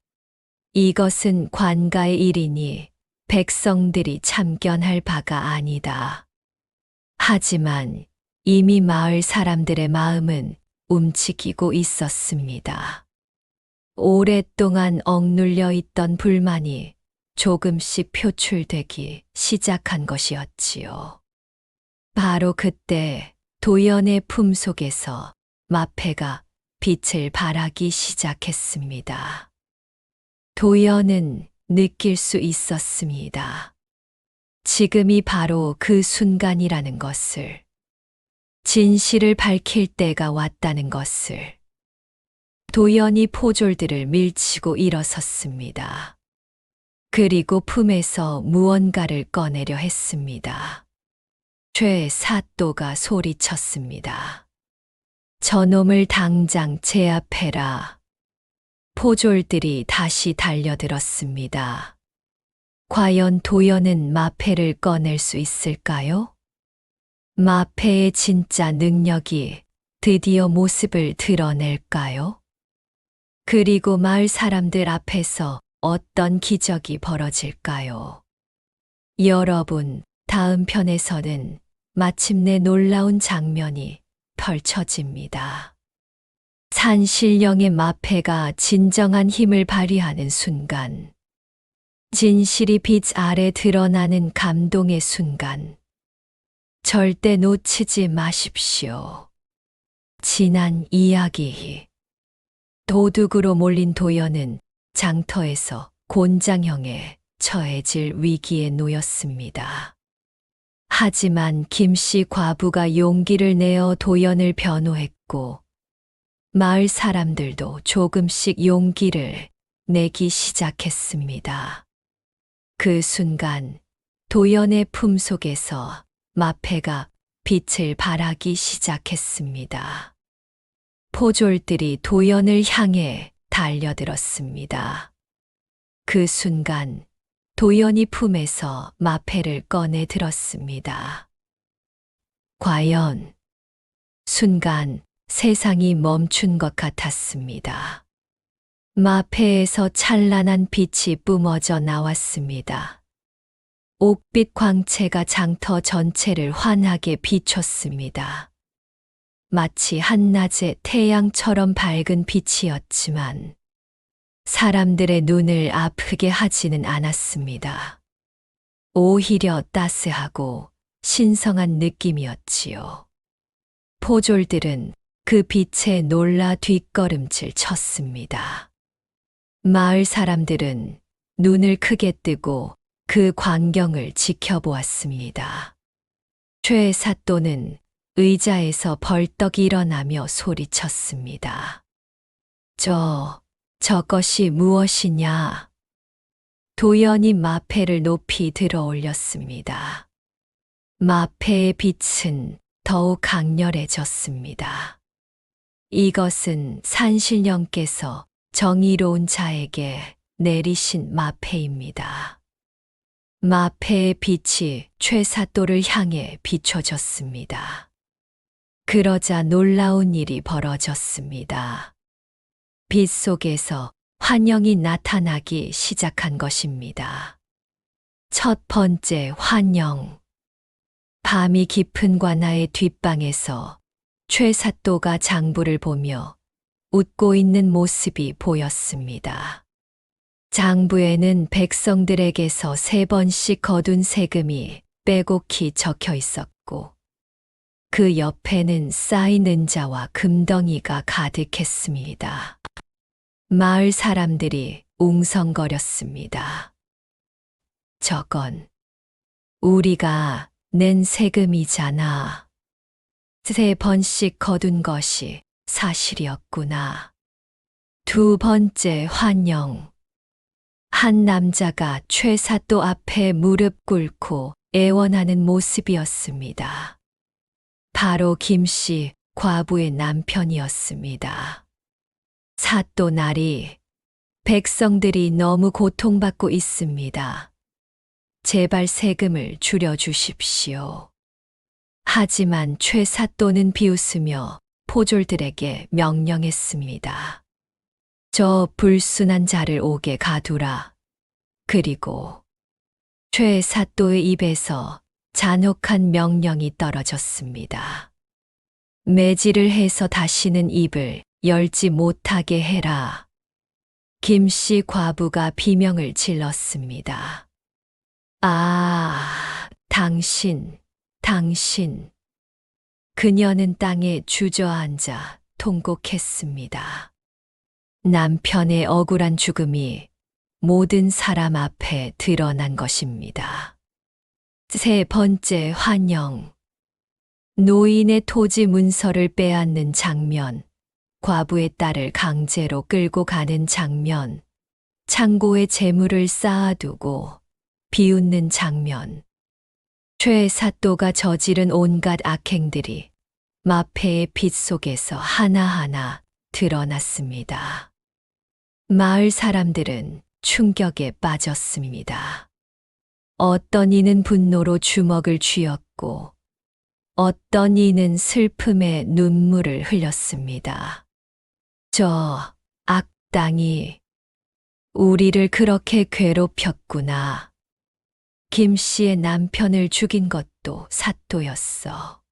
이것은 관가의 일이니 백성들이 참견할 바가 아니다. 하지만 이미 마을 사람들의 마음은 움츠기고 있었습니다. 오랫동안 억눌려 있던 불만이 조금씩 표출되기 시작한 것이었지요. 바로 그때 도연의 품속에서 마패가 빛을 발하기 시작했습니다. 도연은 느낄 수 있었습니다. 지금이 바로 그 순간이라는 것을, 진실을 밝힐 때가 왔다는 것을. 도연이 포졸들을 밀치고 일어섰습니다. 그리고 품에서 무언가를 꺼내려 했습니다. 최 사또가 소리쳤습니다. 저놈을 당장 제압해라. 포졸들이 다시 달려들었습니다. 과연 도연은 마패를 꺼낼 수 있을까요? 마패의 진짜 능력이 드디어 모습을 드러낼까요? 그리고 마을 사람들 앞에서 어떤 기적이 벌어질까요? 여러분, 다음 편에서는 마침내 놀라운 장면이 펼쳐집니다. 산신령의 마패가 진정한 힘을 발휘하는 순간, 진실이 빛 아래 드러나는 감동의 순간, 절대 놓치지 마십시오. 지난 이야기. 도둑으로 몰린 도연은 장터에서 곤장형에 처해질 위기에 놓였습니다. 하지만 김씨 과부가 용기를 내어 도연을 변호했고, 마을 사람들도 조금씩 용기를 내기 시작했습니다. 그 순간 도연의 품속에서 마패가 빛을 발하기 시작했습니다. 포졸들이 도연을 향해 달려들었습니다. 그 순간 도연이 품에서 마패를 꺼내 들었습니다. 과연 순간 세상이 멈춘 것 같았습니다. 마패에서 찬란한 빛이 뿜어져 나왔습니다. 옥빛 광채가 장터 전체를 환하게 비췄습니다. 마치 한낮의 태양처럼 밝은 빛이었지만 사람들의 눈을 아프게 하지는 않았습니다. 오히려 따스하고 신성한 느낌이었지요. 포졸들은 그 빛에 놀라 뒷걸음질 쳤습니다. 마을 사람들은 눈을 크게 뜨고 그 광경을 지켜보았습니다. 최 사또는 의자에서 벌떡 일어나며 소리쳤습니다. 저것이 무엇이냐? 도연이 마패를 높이 들어 올렸습니다. 마패의 빛은 더욱 강렬해졌습니다. 이것은 산신령께서 정의로운 자에게 내리신 마패입니다. 마패의 빛이 최사또를 향해 비춰졌습니다. 그러자 놀라운 일이 벌어졌습니다. 빛 속에서 환영이 나타나기 시작한 것입니다. 첫 번째 환영. 밤이 깊은 관아의 뒷방에서 최사또가 장부를 보며 웃고 있는 모습이 보였습니다. 장부에는 백성들에게서 3번씩 거둔 세금이 빼곡히 적혀 있었고 그 옆에는 쌓인 은자와 금덩이가 가득했습니다. 마을 사람들이 웅성거렸습니다. 저건 우리가 낸 세금이잖아. 3번씩 거둔 것이 사실이었구나. 두 번째 환영. 한 남자가 최사또 앞에 무릎 꿇고 애원하는 모습이었습니다. 바로 김씨 과부의 남편이었습니다. 사또 나리, 백성들이 너무 고통받고 있습니다. 제발 세금을 줄여주십시오. 하지만 최사또는 비웃으며 포졸들에게 명령했습니다. 저 불순한 자를 옥에 가두라. 그리고 최사또의 입에서 잔혹한 명령이 떨어졌습니다. 매질을 해서 다시는 입을 열지 못하게 해라. 김씨 과부가 비명을 질렀습니다. 아, 당신. 그녀는 땅에 주저앉아 통곡했습니다. 남편의 억울한 죽음이 모든 사람 앞에 드러난 것입니다. 세 번째 환영. 노인의 토지 문서를 빼앗는 장면, 과부의 딸을 강제로 끌고 가는 장면, 창고에 재물을 쌓아두고 비웃는 장면. 최사또가 저지른 온갖 악행들이 마패의 빛 속에서 하나하나 드러났습니다. 마을 사람들은 충격에 빠졌습니다. 어떤 이는 분노로 주먹을 쥐었고 어떤 이는 슬픔에 눈물을 흘렸습니다. 저 악당이 우리를 그렇게 괴롭혔구나. 김씨의 남편을 죽인 것도 사또였어.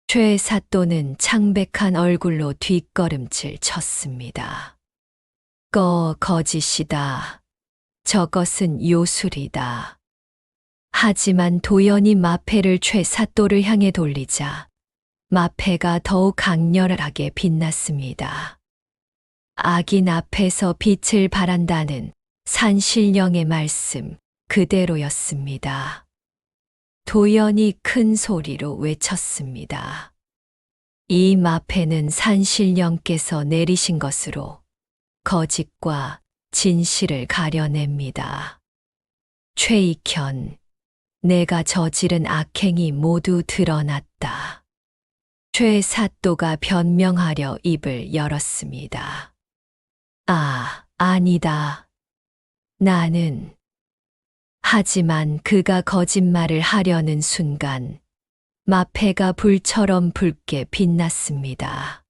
최사또는 창백한 얼굴로 뒷걸음질 쳤습니다. 거짓이다. 저것은 요술이다. 하지만 도연이 마패를 최사또를 향해 돌리자 마패가 더욱 강렬하게 빛났습니다. 악인 앞에서 빛을 발한다는 산신령의 말씀 그대로였습니다. 도연이 큰 소리로 외쳤습니다. 이 마패는 산신령께서 내리신 것으로 거짓과 진실을 가려냅니다. 최익현, 내가 저지른 악행이 모두 드러났다. 최사또가 변명하려 입을 열었습니다. 아니다. 나는. 하지만 그가 거짓말을 하려는 순간 마패가 불처럼 붉게 빛났습니다.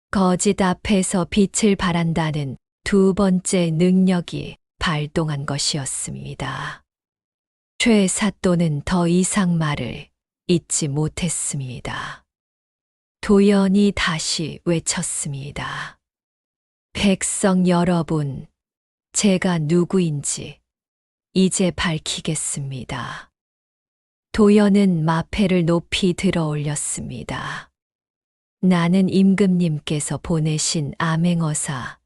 거짓 앞에서 빛을 발한다는 두 번째 능력이 발동한 것이었습니다. 최사또는 더 이상 말을 잇지 못했습니다. 도연이 다시 외쳤습니다. 백성 여러분, 제가 누구인지 이제 밝히겠습니다. 도연은 마패를 높이 들어 올렸습니다. 나는 임금님께서 보내신 암행어사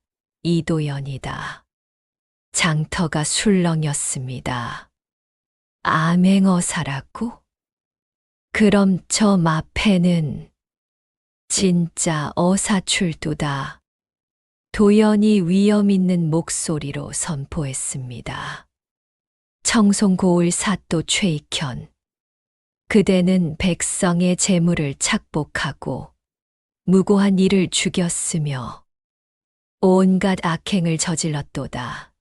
이도연이다. 장터가 술렁였습니다. 암행어사라고? 그럼 저 마패는 진짜 어사출두다. 도연이 위험 있는 목소리로 선포했습니다. 청송고을 사또 최익현. 그대는 백성의 재물을 착복하고 무고한 이를 죽였으며 온갖 악행을 저질렀도다.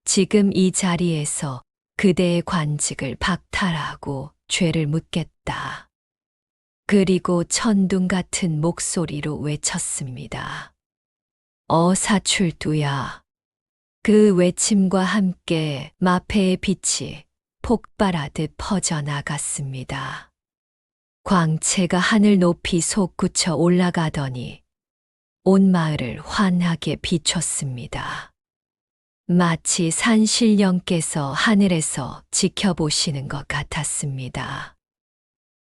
지금 이 자리에서 그대의 관직을 박탈하고 죄를 묻겠다. 그리고 천둥 같은 목소리로 외쳤습니다. 어사출두야. 그 외침과 함께 마패의 빛이 폭발하듯 퍼져나갔습니다. 광채가 하늘 높이 솟구쳐 올라가더니 온 마을을 환하게 비췄습니다. 마치 산신령께서 하늘에서 지켜보시는 것 같았습니다.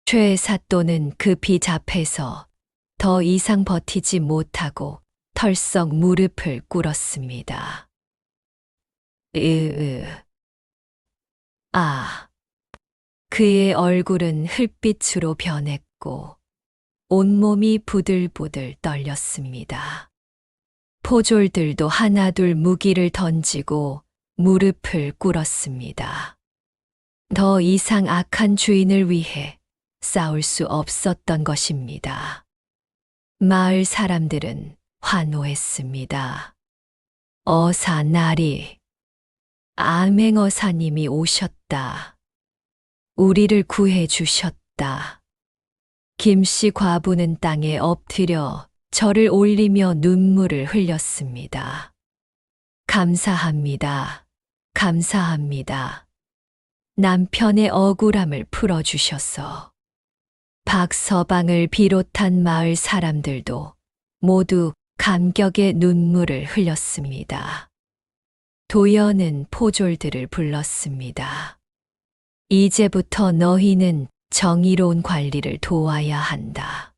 최사또는 그 빛 앞에서 더 이상 버티지 못하고 털썩 무릎을 꿇었습니다. 그의 얼굴은 흙빛으로 변했고 온몸이 부들부들 떨렸습니다. 포졸들도 하나둘 무기를 던지고 무릎을 꿇었습니다. 더 이상 악한 주인을 위해 싸울 수 없었던 것입니다. 마을 사람들은 환호했습니다. 어사나리, 암행어사님이 오셨다. 우리를 구해 주셨다. 김씨 과부는 땅에 엎드려 절을 올리며 눈물을 흘렸습니다. 감사합니다. 감사합니다. 남편의 억울함을 풀어주셔서. 박서방을 비롯한 마을 사람들도 모두 감격의 눈물을 흘렸습니다. 도연은 포졸들을 불렀습니다. 이제부터 너희는 정의로운 관리를 도와야 한다.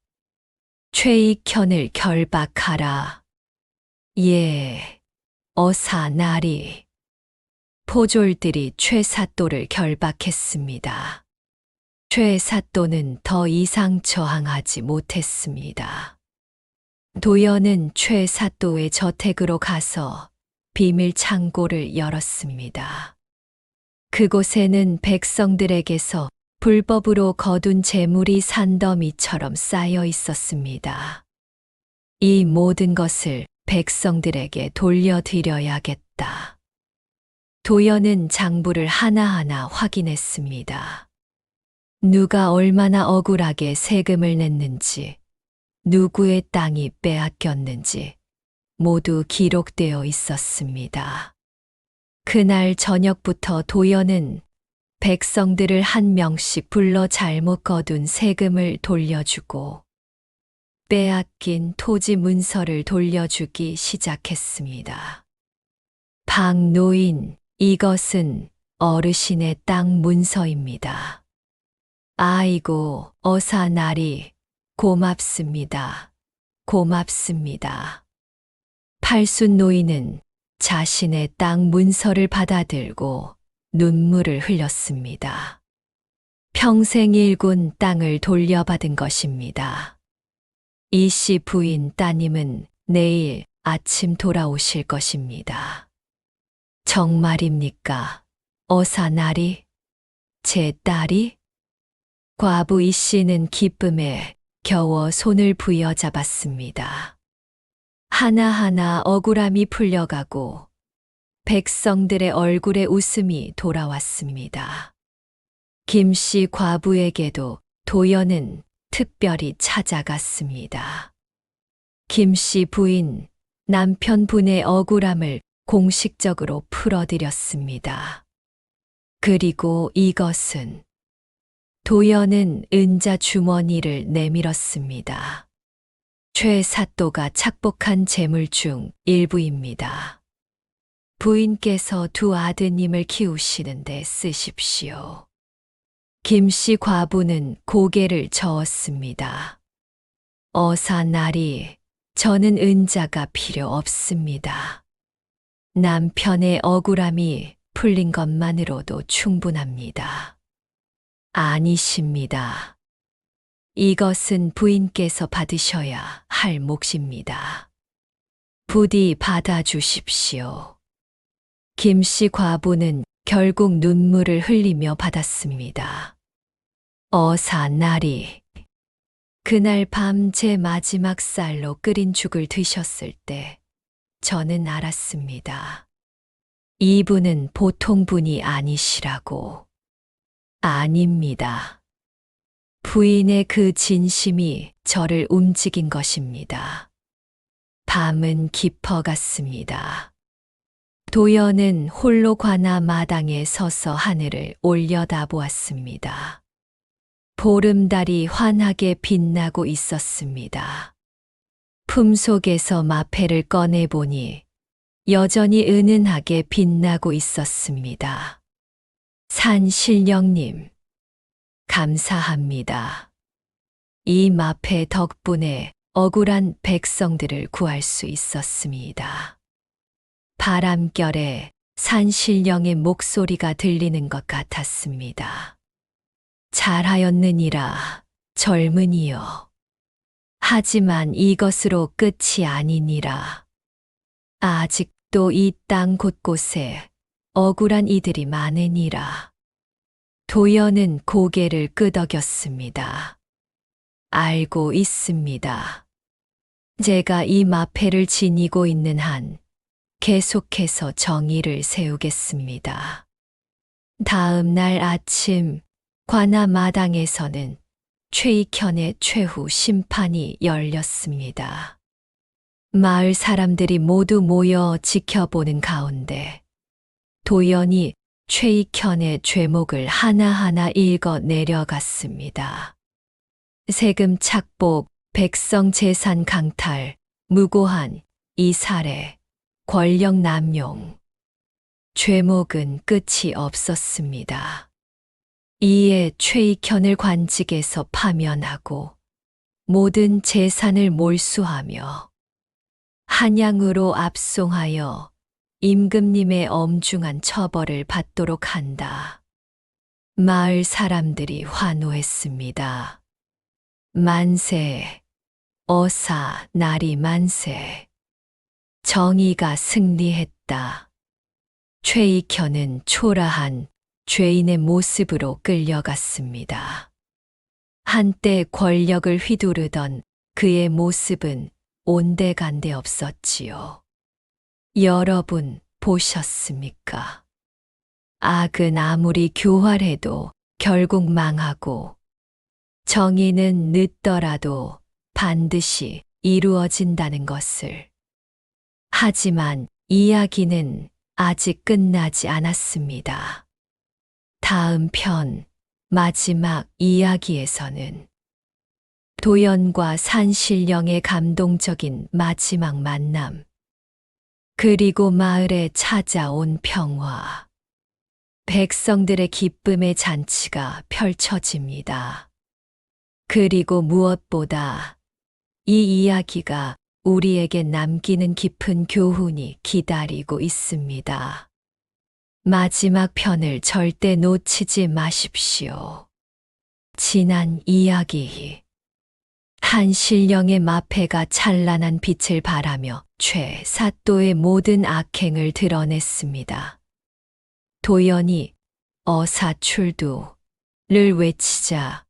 최익현을 결박하라. 예, 어사나리. 포졸들이 최사또를 결박했습니다. 최사또는 더 이상 저항하지 못했습니다. 도연은 최사또의 저택으로 가서 비밀 창고를 열었습니다. 그곳에는 백성들에게서 불법으로 거둔 재물이 산더미처럼 쌓여 있었습니다. 이 모든 것을 백성들에게 돌려드려야겠다. 도연은 장부를 하나하나 확인했습니다. 누가 얼마나 억울하게 세금을 냈는지, 누구의 땅이 빼앗겼는지 모두 기록되어 있었습니다. 그날 저녁부터 도연은 백성들을 한 명씩 불러 잘못 거둔 세금을 돌려주고 빼앗긴 토지 문서를 돌려주기 시작했습니다. 박노인, 이것은 어르신의 땅 문서입니다. 아이고, 어사나리, 고맙습니다. 고맙습니다. 팔순 노인은 자신의 땅 문서를 받아들고 눈물을 흘렸습니다. 평생 일군 땅을 돌려받은 것입니다. 이 씨 부인 따님은 내일 아침 돌아오실 것입니다. 정말입니까? 어사나리? 제 딸이? 과부 이 씨는 기쁨에 겨워 손을 부여잡았습니다. 하나하나 억울함이 풀려가고 백성들의 얼굴에 웃음이 돌아왔습니다. 김씨 과부에게도 도연은 특별히 찾아갔습니다. 김씨 부인, 남편분의 억울함을 공식적으로 풀어드렸습니다. 그리고 이것은 도연은 은자 주머니를 내밀었습니다. 최 사또가 착복한 재물 중 일부입니다. 부인께서 두 아드님을 키우시는데 쓰십시오. 김씨 과부는 고개를 저었습니다. 어사나리, 저는 은자가 필요 없습니다. 남편의 억울함이 풀린 것만으로도 충분합니다. 아니십니다. 이것은 부인께서 받으셔야 할 몫입니다. 부디 받아주십시오. 김씨 과부는 결국 눈물을 흘리며 받았습니다. 어사나리, 그날 밤 제 마지막 쌀로 끓인 죽을 드셨을 때 저는 알았습니다. 이분은 보통 분이 아니시라고. 아닙니다. 부인의 그 진심이 저를 움직인 것입니다. 밤은 깊어갔습니다. 도연은 홀로 관아 마당에 서서 하늘을 올려다보았습니다. 보름달이 환하게 빛나고 있었습니다. 품속에서 마패를 꺼내보니 여전히 은은하게 빛나고 있었습니다. 산신령님, 감사합니다. 이 마패 덕분에 억울한 백성들을 구할 수 있었습니다. 바람결에 산신령의 목소리가 들리는 것 같았습니다. 잘하였느니라, 젊은이여. 하지만 이것으로 끝이 아니니라. 아직도 이 땅 곳곳에 억울한 이들이 많으니라. 도연은 고개를 끄덕였습니다. 알고 있습니다. 제가 이 마패를 지니고 있는 한 계속해서 정의를 세우겠습니다. 다음 날 아침 관아 마당에서는 최익현의 최후 심판이 열렸습니다. 마을 사람들이 모두 모여 지켜보는 가운데 도연이 최익현의 죄목을 하나하나 읽어 내려갔습니다. 세금 착복, 백성 재산 강탈, 무고한, 이살해, 권력 남용. 죄목은 끝이 없었습니다. 이에 최익현을 관직에서 파면하고 모든 재산을 몰수하며 한양으로 압송하여 임금님의 엄중한 처벌을 받도록 한다. 마을 사람들이 환호했습니다. 만세, 어사 나리 만세. 정의가 승리했다. 최익현은 초라한 죄인의 모습으로 끌려갔습니다. 한때 권력을 휘두르던 그의 모습은 온데간데 없었지요. 여러분 보셨습니까? 악은 아무리 교활해도 결국 망하고 정의는 늦더라도 반드시 이루어진다는 것을. 하지만 이야기는 아직 끝나지 않았습니다. 다음 편 마지막 이야기에서는 도연과 산신령의 감동적인 마지막 만남, 그리고 마을에 찾아온 평화, 백성들의 기쁨의 잔치가 펼쳐집니다. 그리고 무엇보다 이 이야기가 우리에게 남기는 깊은 교훈이 기다리고 있습니다. 마지막 편을 절대 놓치지 마십시오. 지난 이야기. 한신령의 마패가 찬란한 빛을 발하며 최 사또의 모든 악행을 드러냈습니다. 도연이 어사출두를 외치자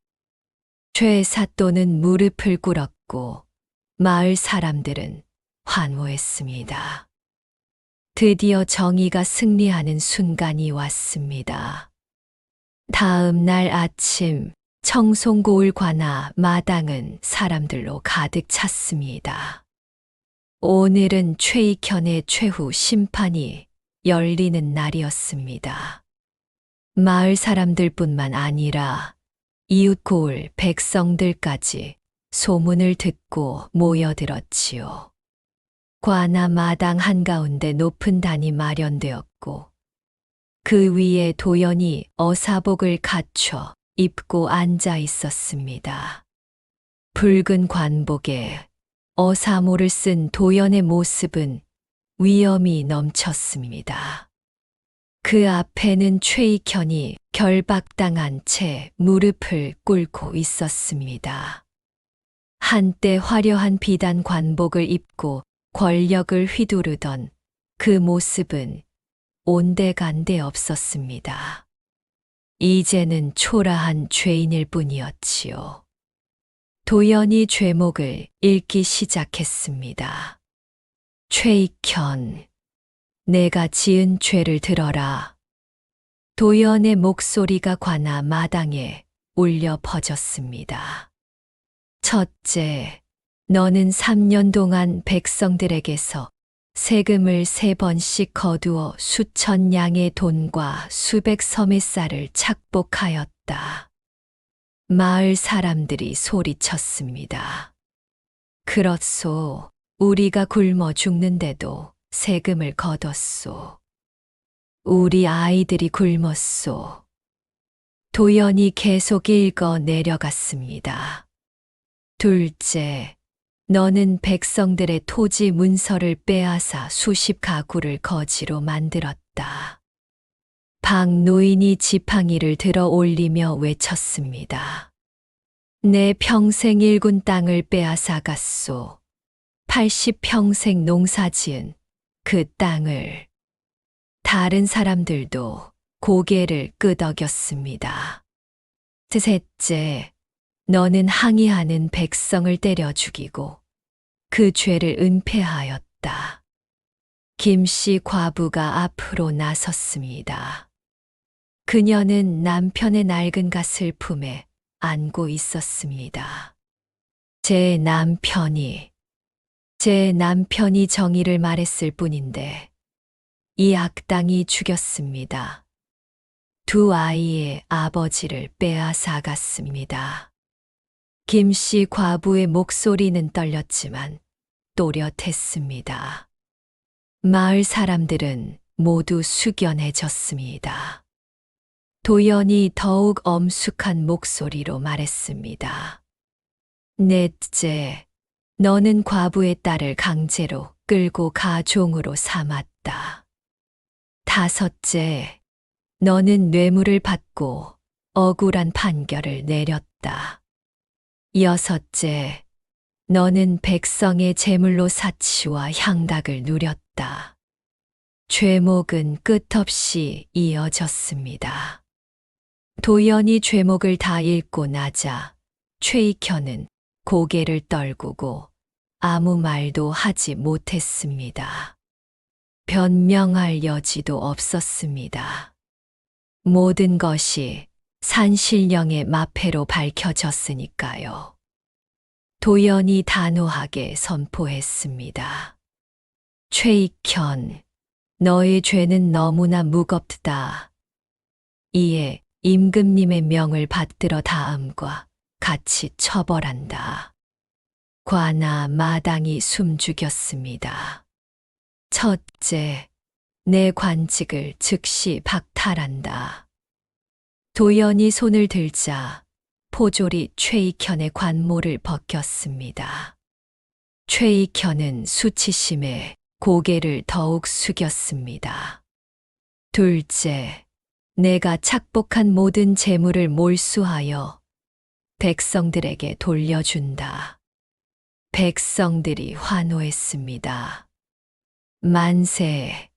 최 사또는 무릎을 꿇었고 마을 사람들은 환호했습니다. 드디어 정의가 승리하는 순간이 왔습니다. 다음 날 아침 청송고을 관아 마당은 사람들로 가득 찼습니다. 오늘은 최익현의 최후 심판이 열리는 날이었습니다. 마을 사람들뿐만 아니라 이웃 고을 백성들까지 소문을 듣고 모여들었지요. 관아 마당 한가운데 높은 단이 마련되었고 그 위에 도연이 어사복을 갖춰 입고 앉아 있었습니다. 붉은 관복에 어사모를 쓴 도연의 모습은 위엄이 넘쳤습니다. 그 앞에는 최익현이 결박당한 채 무릎을 꿇고 있었습니다. 한때 화려한 비단 관복을 입고 권력을 휘두르던 그 모습은 온데간데 없었습니다. 이제는 초라한 죄인일 뿐이었지요. 도연이 죄목을 읽기 시작했습니다. 최익현, 내가 지은 죄를 들어라. 도연의 목소리가 관아 마당에 울려 퍼졌습니다. 첫째, 너는 3년 동안 백성들에게서 세금을 3번씩 거두어 수천 양의 돈과 수백 섬의 쌀을 착복하였다. 마을 사람들이 소리쳤습니다. 그렇소, 우리가 굶어 죽는데도 세금을 거뒀소. 우리 아이들이 굶었소. 도연이 계속 읽어 내려갔습니다. 둘째, 너는 백성들의 토지 문서를 빼앗아 수십 가구를 거지로 만들었다. 방 노인이 지팡이를 들어 올리며 외쳤습니다. 내 평생 일군 땅을 빼앗아 갔소. 80평생 농사 지은 그 땅을. 다른 사람들도 고개를 끄덕였습니다. 셋째, 너는 항의하는 백성을 때려 죽이고 그 죄를 은폐하였다. 김씨 과부가 앞으로 나섰습니다. 그녀는 남편의 낡은 갓을 품에 안고 있었습니다. 제 남편이 정의를 말했을 뿐인데 이 악당이 죽였습니다. 두 아이의 아버지를 빼앗아 갔습니다. 김씨 과부의 목소리는 떨렸지만 또렷했습니다. 마을 사람들은 모두 숙연해졌습니다. 도연이 더욱 엄숙한 목소리로 말했습니다. 넷째, 너는 과부의 딸을 강제로 끌고 가종으로 삼았다. 다섯째, 너는 뇌물을 받고 억울한 판결을 내렸다. 여섯째, 너는 백성의 재물로 사치와 향락을 누렸다. 죄목은 끝없이 이어졌습니다. 도연이 죄목을 다 읽고 나자 최익현은 고개를 떨구고 아무 말도 하지 못했습니다. 변명할 여지도 없었습니다. 모든 것이 산신령의 마패로 밝혀졌으니까요. 도연이 단호하게 선포했습니다. 최익현, 너의 죄는 너무나 무겁다. 이에 임금님의 명을 받들어 다음과 같이 처벌한다. 관아 마당이 숨죽였습니다. 첫째, 내 관직을 즉시 박탈한다. 도연이 손을 들자 포졸이 최익현의 관모를 벗겼습니다. 최익현은 수치심에 고개를 더욱 숙였습니다. 둘째, 내가 착복한 모든 재물을 몰수하여 백성들에게 돌려준다. 백성들이 환호했습니다. 만세,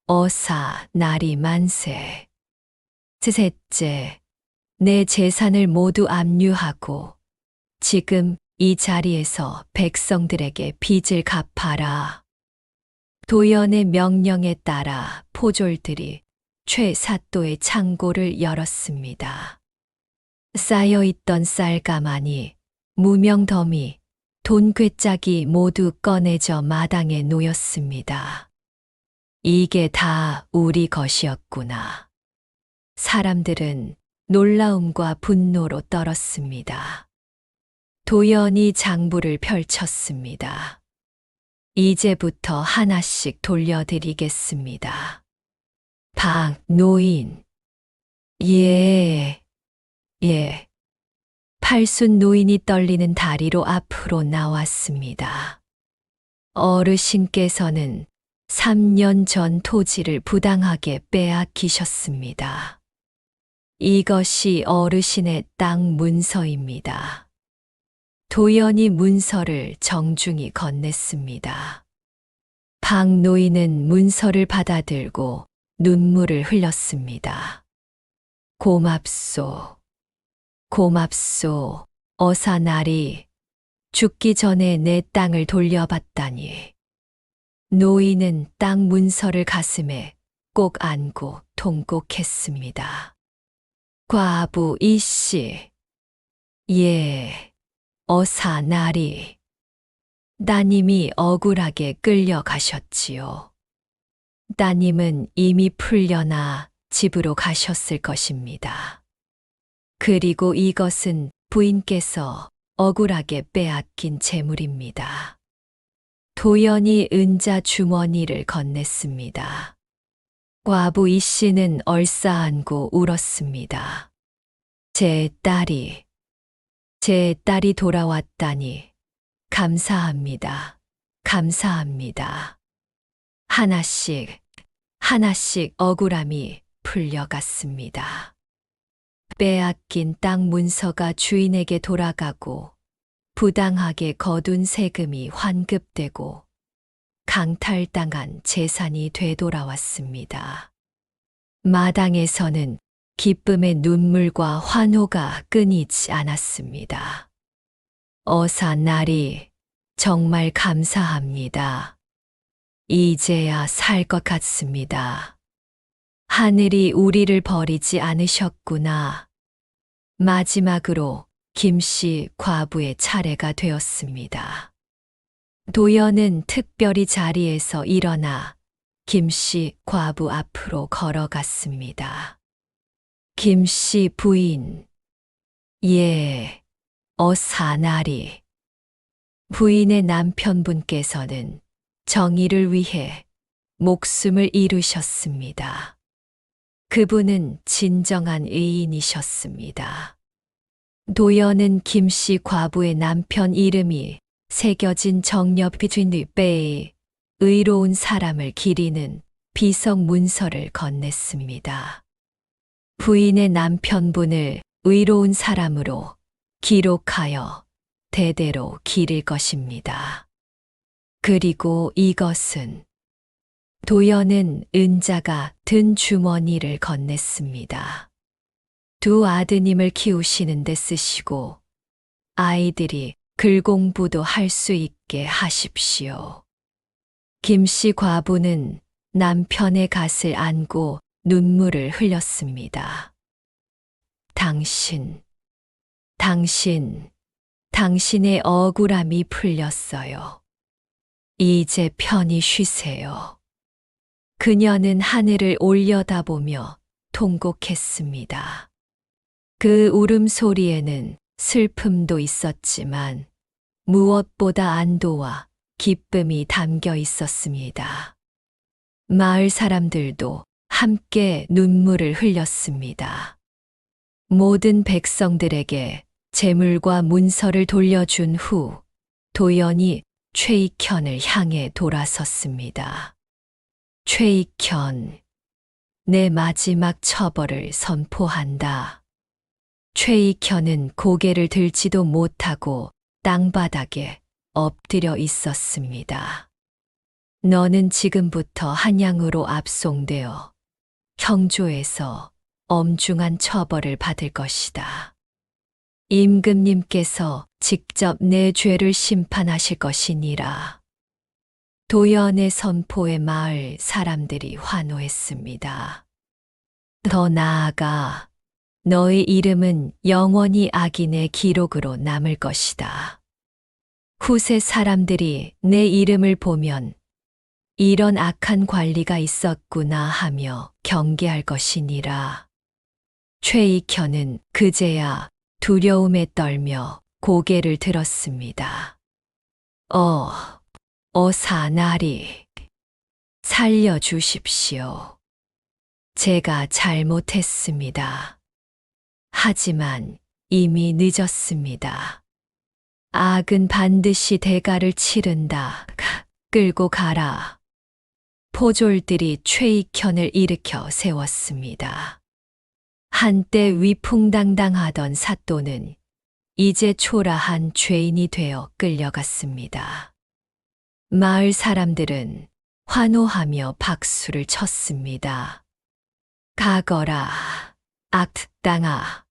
어사 나리 만세. 셋째, 내 재산을 모두 압류하고 지금 이 자리에서 백성들에게 빚을 갚아라. 도연의 명령에 따라 포졸들이 최사또의 창고를 열었습니다. 쌓여있던 쌀가마니, 무명더미, 돈괴짝이 모두 꺼내져 마당에 놓였습니다. 이게 다 우리 것이었구나. 사람들은 놀라움과 분노로 떨었습니다. 도연이 장부를 펼쳤습니다. 이제부터 하나씩 돌려드리겠습니다. 박 노인. 예, 예. 팔순 노인이 떨리는 다리로 앞으로 나왔습니다. 어르신께서는 3년 전 토지를 부당하게 빼앗기셨습니다. 이것이 어르신의 땅 문서입니다. 도연이 문서를 정중히 건넸습니다. 박 노인은 문서를 받아들고 눈물을 흘렸습니다. 고맙소. 고맙소. 어사나리. 죽기 전에 내 땅을 돌려받다니. 노인은 땅 문서를 가슴에 꼭 안고 통곡했습니다. 과부 이씨. 예, 어사나리. 따님이 억울하게 끌려가셨지요. 따님은 이미 풀려나 집으로 가셨을 것입니다. 그리고 이것은 부인께서 억울하게 빼앗긴 재물입니다. 도연이 은자 주머니를 건넸습니다. 과부 이 씨는 얼싸안고 울었습니다. 제 딸이 돌아왔다니 감사합니다. 감사합니다. 하나씩 억울함이 풀려갔습니다. 빼앗긴 땅 문서가 주인에게 돌아가고 부당하게 거둔 세금이 환급되고 강탈당한 재산이 되돌아왔습니다. 마당에서는 기쁨의 눈물과 환호가 끊이지 않았습니다. 어사나리, 정말 감사합니다. 이제야 살 것 같습니다. 하늘이 우리를 버리지 않으셨구나. 마지막으로 김씨 과부의 차례가 되었습니다. 도연은 특별히 자리에서 일어나 김씨 과부 앞으로 걸어갔습니다. 김씨 부인. 예, 어사나리. 부인의 남편분께서는 정의를 위해 목숨을 잃으셨습니다. 그분은 진정한 의인이셨습니다. 도연은 김씨 과부의 남편 이름이 새겨진 정엽이 뒷배에 의로운 사람을 기리는 비석 문서를 건넸습니다. 부인의 남편분을 의로운 사람으로 기록하여 대대로 기릴 것입니다. 그리고 이것은 도연은 은자가 든 주머니를 건넸습니다. 두 아드님을 키우시는 데 쓰시고 아이들이 글 공부도 할 수 있게 하십시오. 김씨 과부는 남편의 갓을 안고 눈물을 흘렸습니다. 당신의 억울함이 풀렸어요. 이제 편히 쉬세요. 그녀는 하늘을 올려다보며 통곡했습니다. 그 울음소리에는 슬픔도 있었지만 무엇보다 안도와 기쁨이 담겨 있었습니다. 마을 사람들도 함께 눈물을 흘렸습니다. 모든 백성들에게 재물과 문서를 돌려준 후 도연이 최익현을 향해 돌아섰습니다. 최익현, 내 마지막 처벌을 선포한다. 최익현은 고개를 들지도 못하고 땅바닥에 엎드려 있었습니다. 너는 지금부터 한양으로 압송되어 형조에서 엄중한 처벌을 받을 것이다. 임금님께서 직접 내 죄를 심판하실 것이니라. 도연의 선포에 마을 사람들이 환호했습니다. 더 나아가 너의 이름은 영원히 악인의 기록으로 남을 것이다. 후세 사람들이 내 이름을 보면 이런 악한 관리가 있었구나 하며 경계할 것이니라. 최익현은 그제야 두려움에 떨며 고개를 들었습니다. 사나리. 살려주십시오. 제가 잘못했습니다. 하지만 이미 늦었습니다. 악은 반드시 대가를 치른다. 끌고 가라. 포졸들이 최익현을 일으켜 세웠습니다. 한때 위풍당당하던 사또는 이제 초라한 죄인이 되어 끌려갔습니다. 마을 사람들은 환호하며 박수를 쳤습니다. 가거라, 악당아.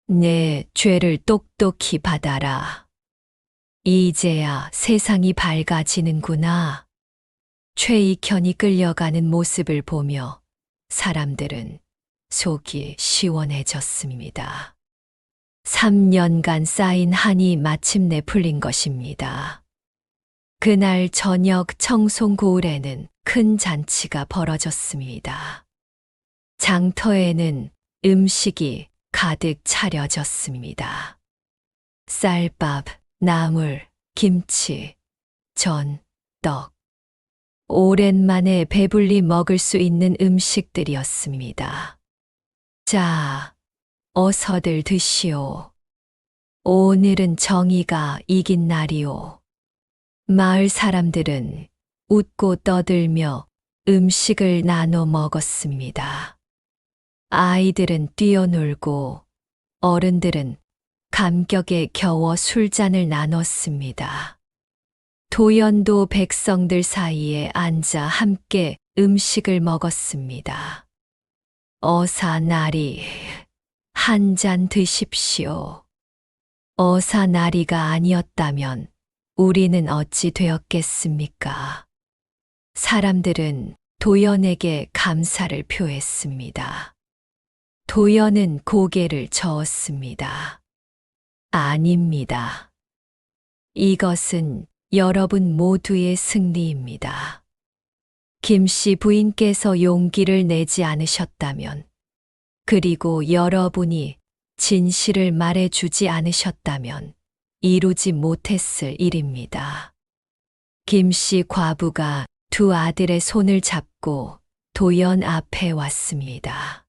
내 죄를 똑똑히 받아라. 이제야 세상이 밝아지는구나. 최익현이 끌려가는 모습을 보며 사람들은 속이 시원해졌습니다. 3년간 쌓인 한이 마침내 풀린 것입니다. 그날 저녁 청송고을에는 큰 잔치가 벌어졌습니다. 장터에는 음식이 가득 차려졌습니다. 쌀밥, 나물, 김치, 전, 떡. 오랜만에 배불리 먹을 수 있는 음식들이었습니다. 자, 어서들 드시오. 오늘은 정의가 이긴 날이오. 마을 사람들은 웃고 떠들며 음식을 나눠 먹었습니다. 아이들은 뛰어놀고 어른들은 감격에 겨워 술잔을 나눴습니다. 도연도 백성들 사이에 앉아 함께 음식을 먹었습니다. 어사나리, 한 잔 드십시오. 어사나리가 아니었다면 우리는 어찌 되었겠습니까? 사람들은 도연에게 감사를 표했습니다. 도연은 고개를 저었습니다. 아닙니다. 이것은 여러분 모두의 승리입니다. 김씨 부인께서 용기를 내지 않으셨다면, 그리고 여러분이 진실을 말해주지 않으셨다면 이루지 못했을 일입니다. 김씨 과부가 두 아들의 손을 잡고 도연 앞에 왔습니다.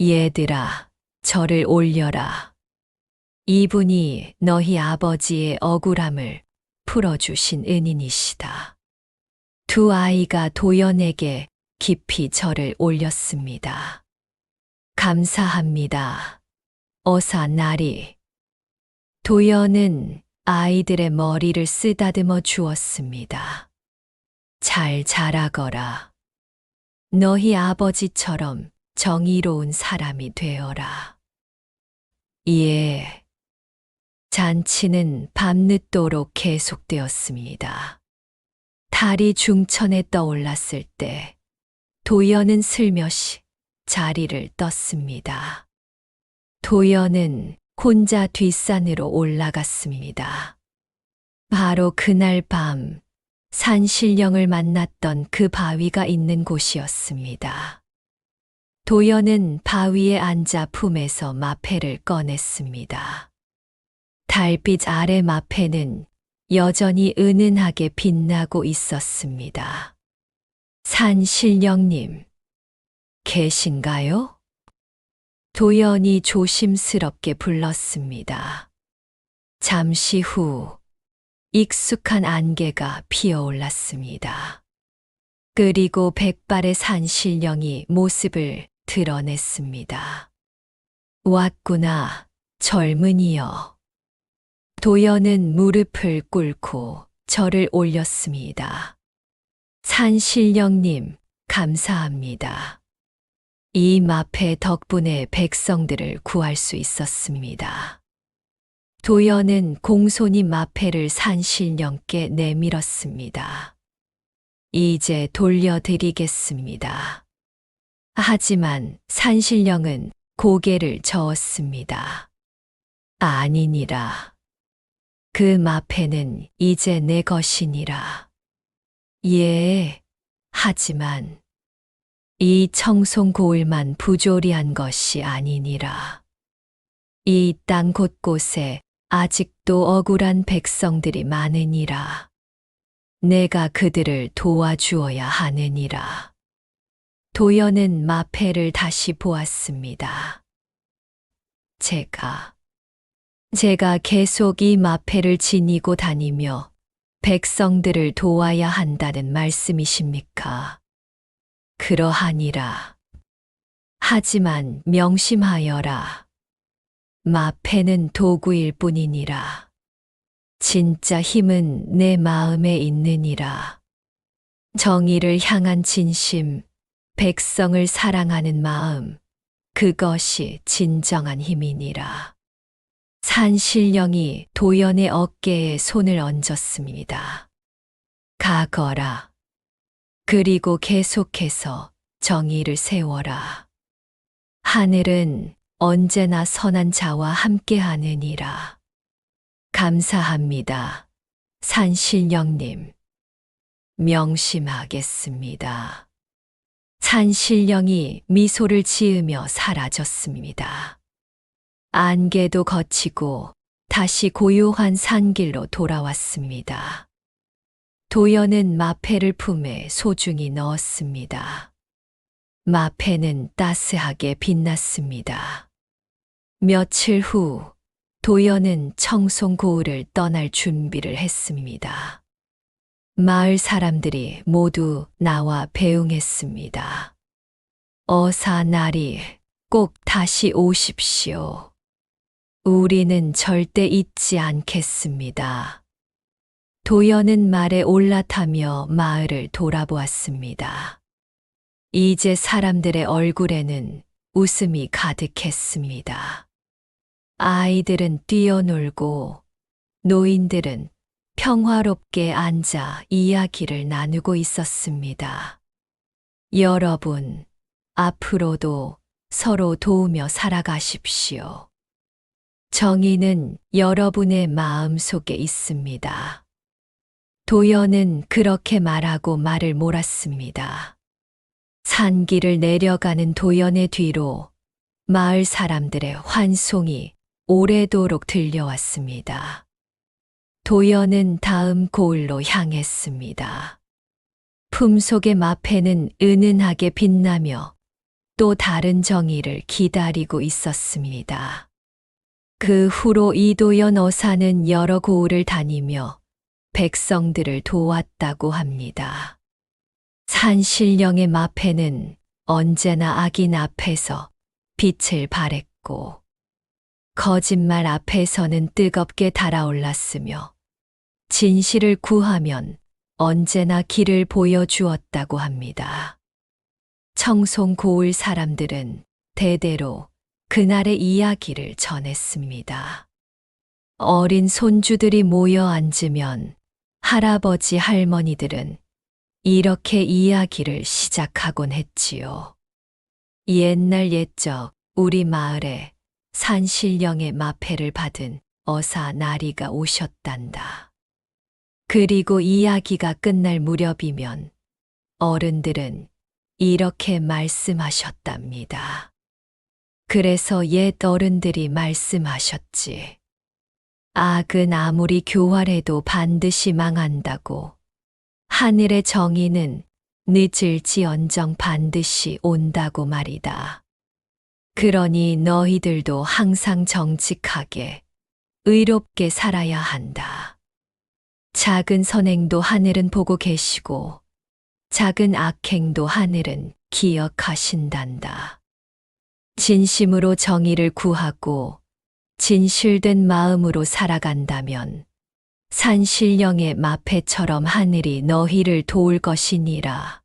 얘들아, 저를 올려라. 이분이 너희 아버지의 억울함을 풀어주신 은인이시다. 두 아이가 도연에게 깊이 절을 올렸습니다. 감사합니다. 어사나리. 도연은 아이들의 머리를 쓰다듬어 주었습니다. 잘 자라거라. 너희 아버지처럼 정의로운 사람이 되어라. 예. 잔치는 밤늦도록 계속되었습니다. 달이 중천에 떠올랐을 때 도연은 슬며시 자리를 떴습니다. 도연은 혼자 뒷산으로 올라갔습니다. 바로 그날 밤 산신령을 만났던 그 바위가 있는 곳이었습니다. 도연은 바위에 앉아 품에서 마패를 꺼냈습니다. 달빛 아래 마패는 여전히 은은하게 빛나고 있었습니다. 산신령님, 계신가요? 도연이 조심스럽게 불렀습니다. 잠시 후 익숙한 안개가 피어올랐습니다. 그리고 백발의 산신령이 모습을 드러냈습니다. 왔구나, 젊은이여. 도연은 무릎을 꿇고 절을 올렸습니다. 산신령님, 감사합니다. 이 마패 덕분에 백성들을 구할 수 있었습니다. 도연은 공손히 마패를 산신령께 내밀었습니다. 이제 돌려드리겠습니다. 하지만 산신령은 고개를 저었습니다. 아니니라. 그 마패는 이제 내 것이니라. 예, 하지만 이 청송고을만 부조리한 것이 아니니라. 이 땅 곳곳에 아직도 억울한 백성들이 많으니라. 내가 그들을 도와주어야 하느니라. 도연은 마패를 다시 보았습니다. 제가 계속 이 마패를 지니고 다니며 백성들을 도와야 한다는 말씀이십니까? 그러하니라. 하지만 명심하여라. 마패는 도구일 뿐이니라. 진짜 힘은 내 마음에 있느니라. 정의를 향한 진심, 백성을 사랑하는 마음, 그것이 진정한 힘이니라. 산신령이 도연의 어깨에 손을 얹었습니다. 가거라. 그리고 계속해서 정의를 세워라. 하늘은 언제나 선한 자와 함께하느니라. 감사합니다. 산신령님. 명심하겠습니다. 산신령이 미소를 지으며 사라졌습니다. 안개도 거치고 다시 고요한 산길로 돌아왔습니다. 도연은 마패를 품에 소중히 넣었습니다. 마패는 따스하게 빛났습니다. 며칠 후 도연은 청송고을을 떠날 준비를 했습니다. 마을 사람들이 모두 나와 배웅했습니다. 어사나리 꼭 다시 오십시오. 우리는 절대 잊지 않겠습니다. 도연은 말에 올라타며 마을을 돌아보았습니다. 이제 사람들의 얼굴에는 웃음이 가득했습니다. 아이들은 뛰어놀고 노인들은 평화롭게 앉아 이야기를 나누고 있었습니다. 여러분, 앞으로도 서로 도우며 살아가십시오. 정의는 여러분의 마음 속에 있습니다. 도연은 그렇게 말하고 말을 몰았습니다. 산길을 내려가는 도연의 뒤로 마을 사람들의 환송이 오래도록 들려왔습니다. 도연은 다음 고을로 향했습니다. 품속의 마패는 은은하게 빛나며 또 다른 정의를 기다리고 있었습니다. 그 후로 이도연 어사는 여러 고을을 다니며 백성들을 도왔다고 합니다. 산신령의 마패는 언제나 악인 앞에서 빛을 발했고 거짓말 앞에서는 뜨겁게 달아올랐으며 진실을 구하면 언제나 길을 보여주었다고 합니다. 청송고을 사람들은 대대로 그날의 이야기를 전했습니다. 어린 손주들이 모여 앉으면 할아버지 할머니들은 이렇게 이야기를 시작하곤 했지요. 옛날 옛적 우리 마을에 산신령의 마패를 받은 어사 나리가 오셨단다. 그리고 이야기가 끝날 무렵이면 어른들은 이렇게 말씀하셨답니다. 그래서 옛 어른들이 말씀하셨지. 악은 아무리 교활해도 반드시 망한다고. 하늘의 정의는 늦을지언정 반드시 온다고 말이다. 그러니 너희들도 항상 정직하게, 의롭게 살아야 한다. 작은 선행도 하늘은 보고 계시고, 작은 악행도 하늘은 기억하신단다. 진심으로 정의를 구하고, 진실된 마음으로 살아간다면, 산신령의 마패처럼 하늘이 너희를 도울 것이니라.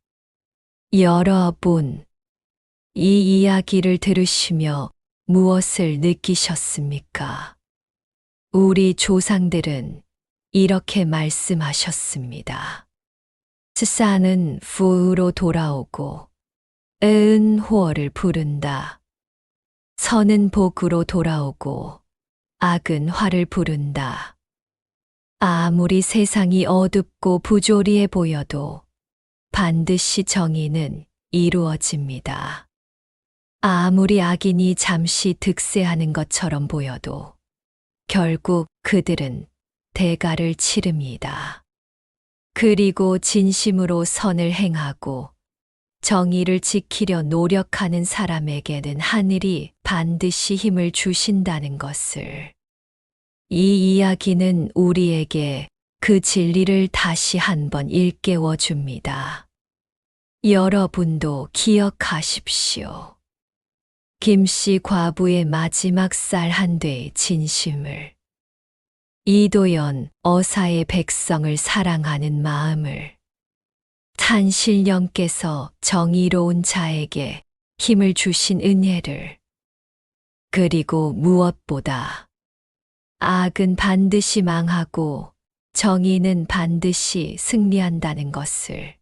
여러분, 이 이야기를 들으시며 무엇을 느끼셨습니까? 우리 조상들은 이렇게 말씀하셨습니다. 스사는 부으로 돌아오고 은 호어를 부른다. 선은 복으로 돌아오고 악은 화를 부른다. 아무리 세상이 어둡고 부조리해 보여도 반드시 정의는 이루어집니다. 아무리 악인이 잠시 득세하는 것처럼 보여도 결국 그들은 대가를 치릅니다. 그리고 진심으로 선을 행하고 정의를 지키려 노력하는 사람에게는 하늘이 반드시 힘을 주신다는 것을. 이 이야기는 우리에게 그 진리를 다시 한번 일깨워 줍니다. 여러분도 기억하십시오. 김씨 과부의 마지막 쌀 한 되의 진심을, 이도연 어사의 백성을 사랑하는 마음을, 탄신령께서 정의로운 자에게 힘을 주신 은혜를, 그리고 무엇보다 악은 반드시 망하고 정의는 반드시 승리한다는 것을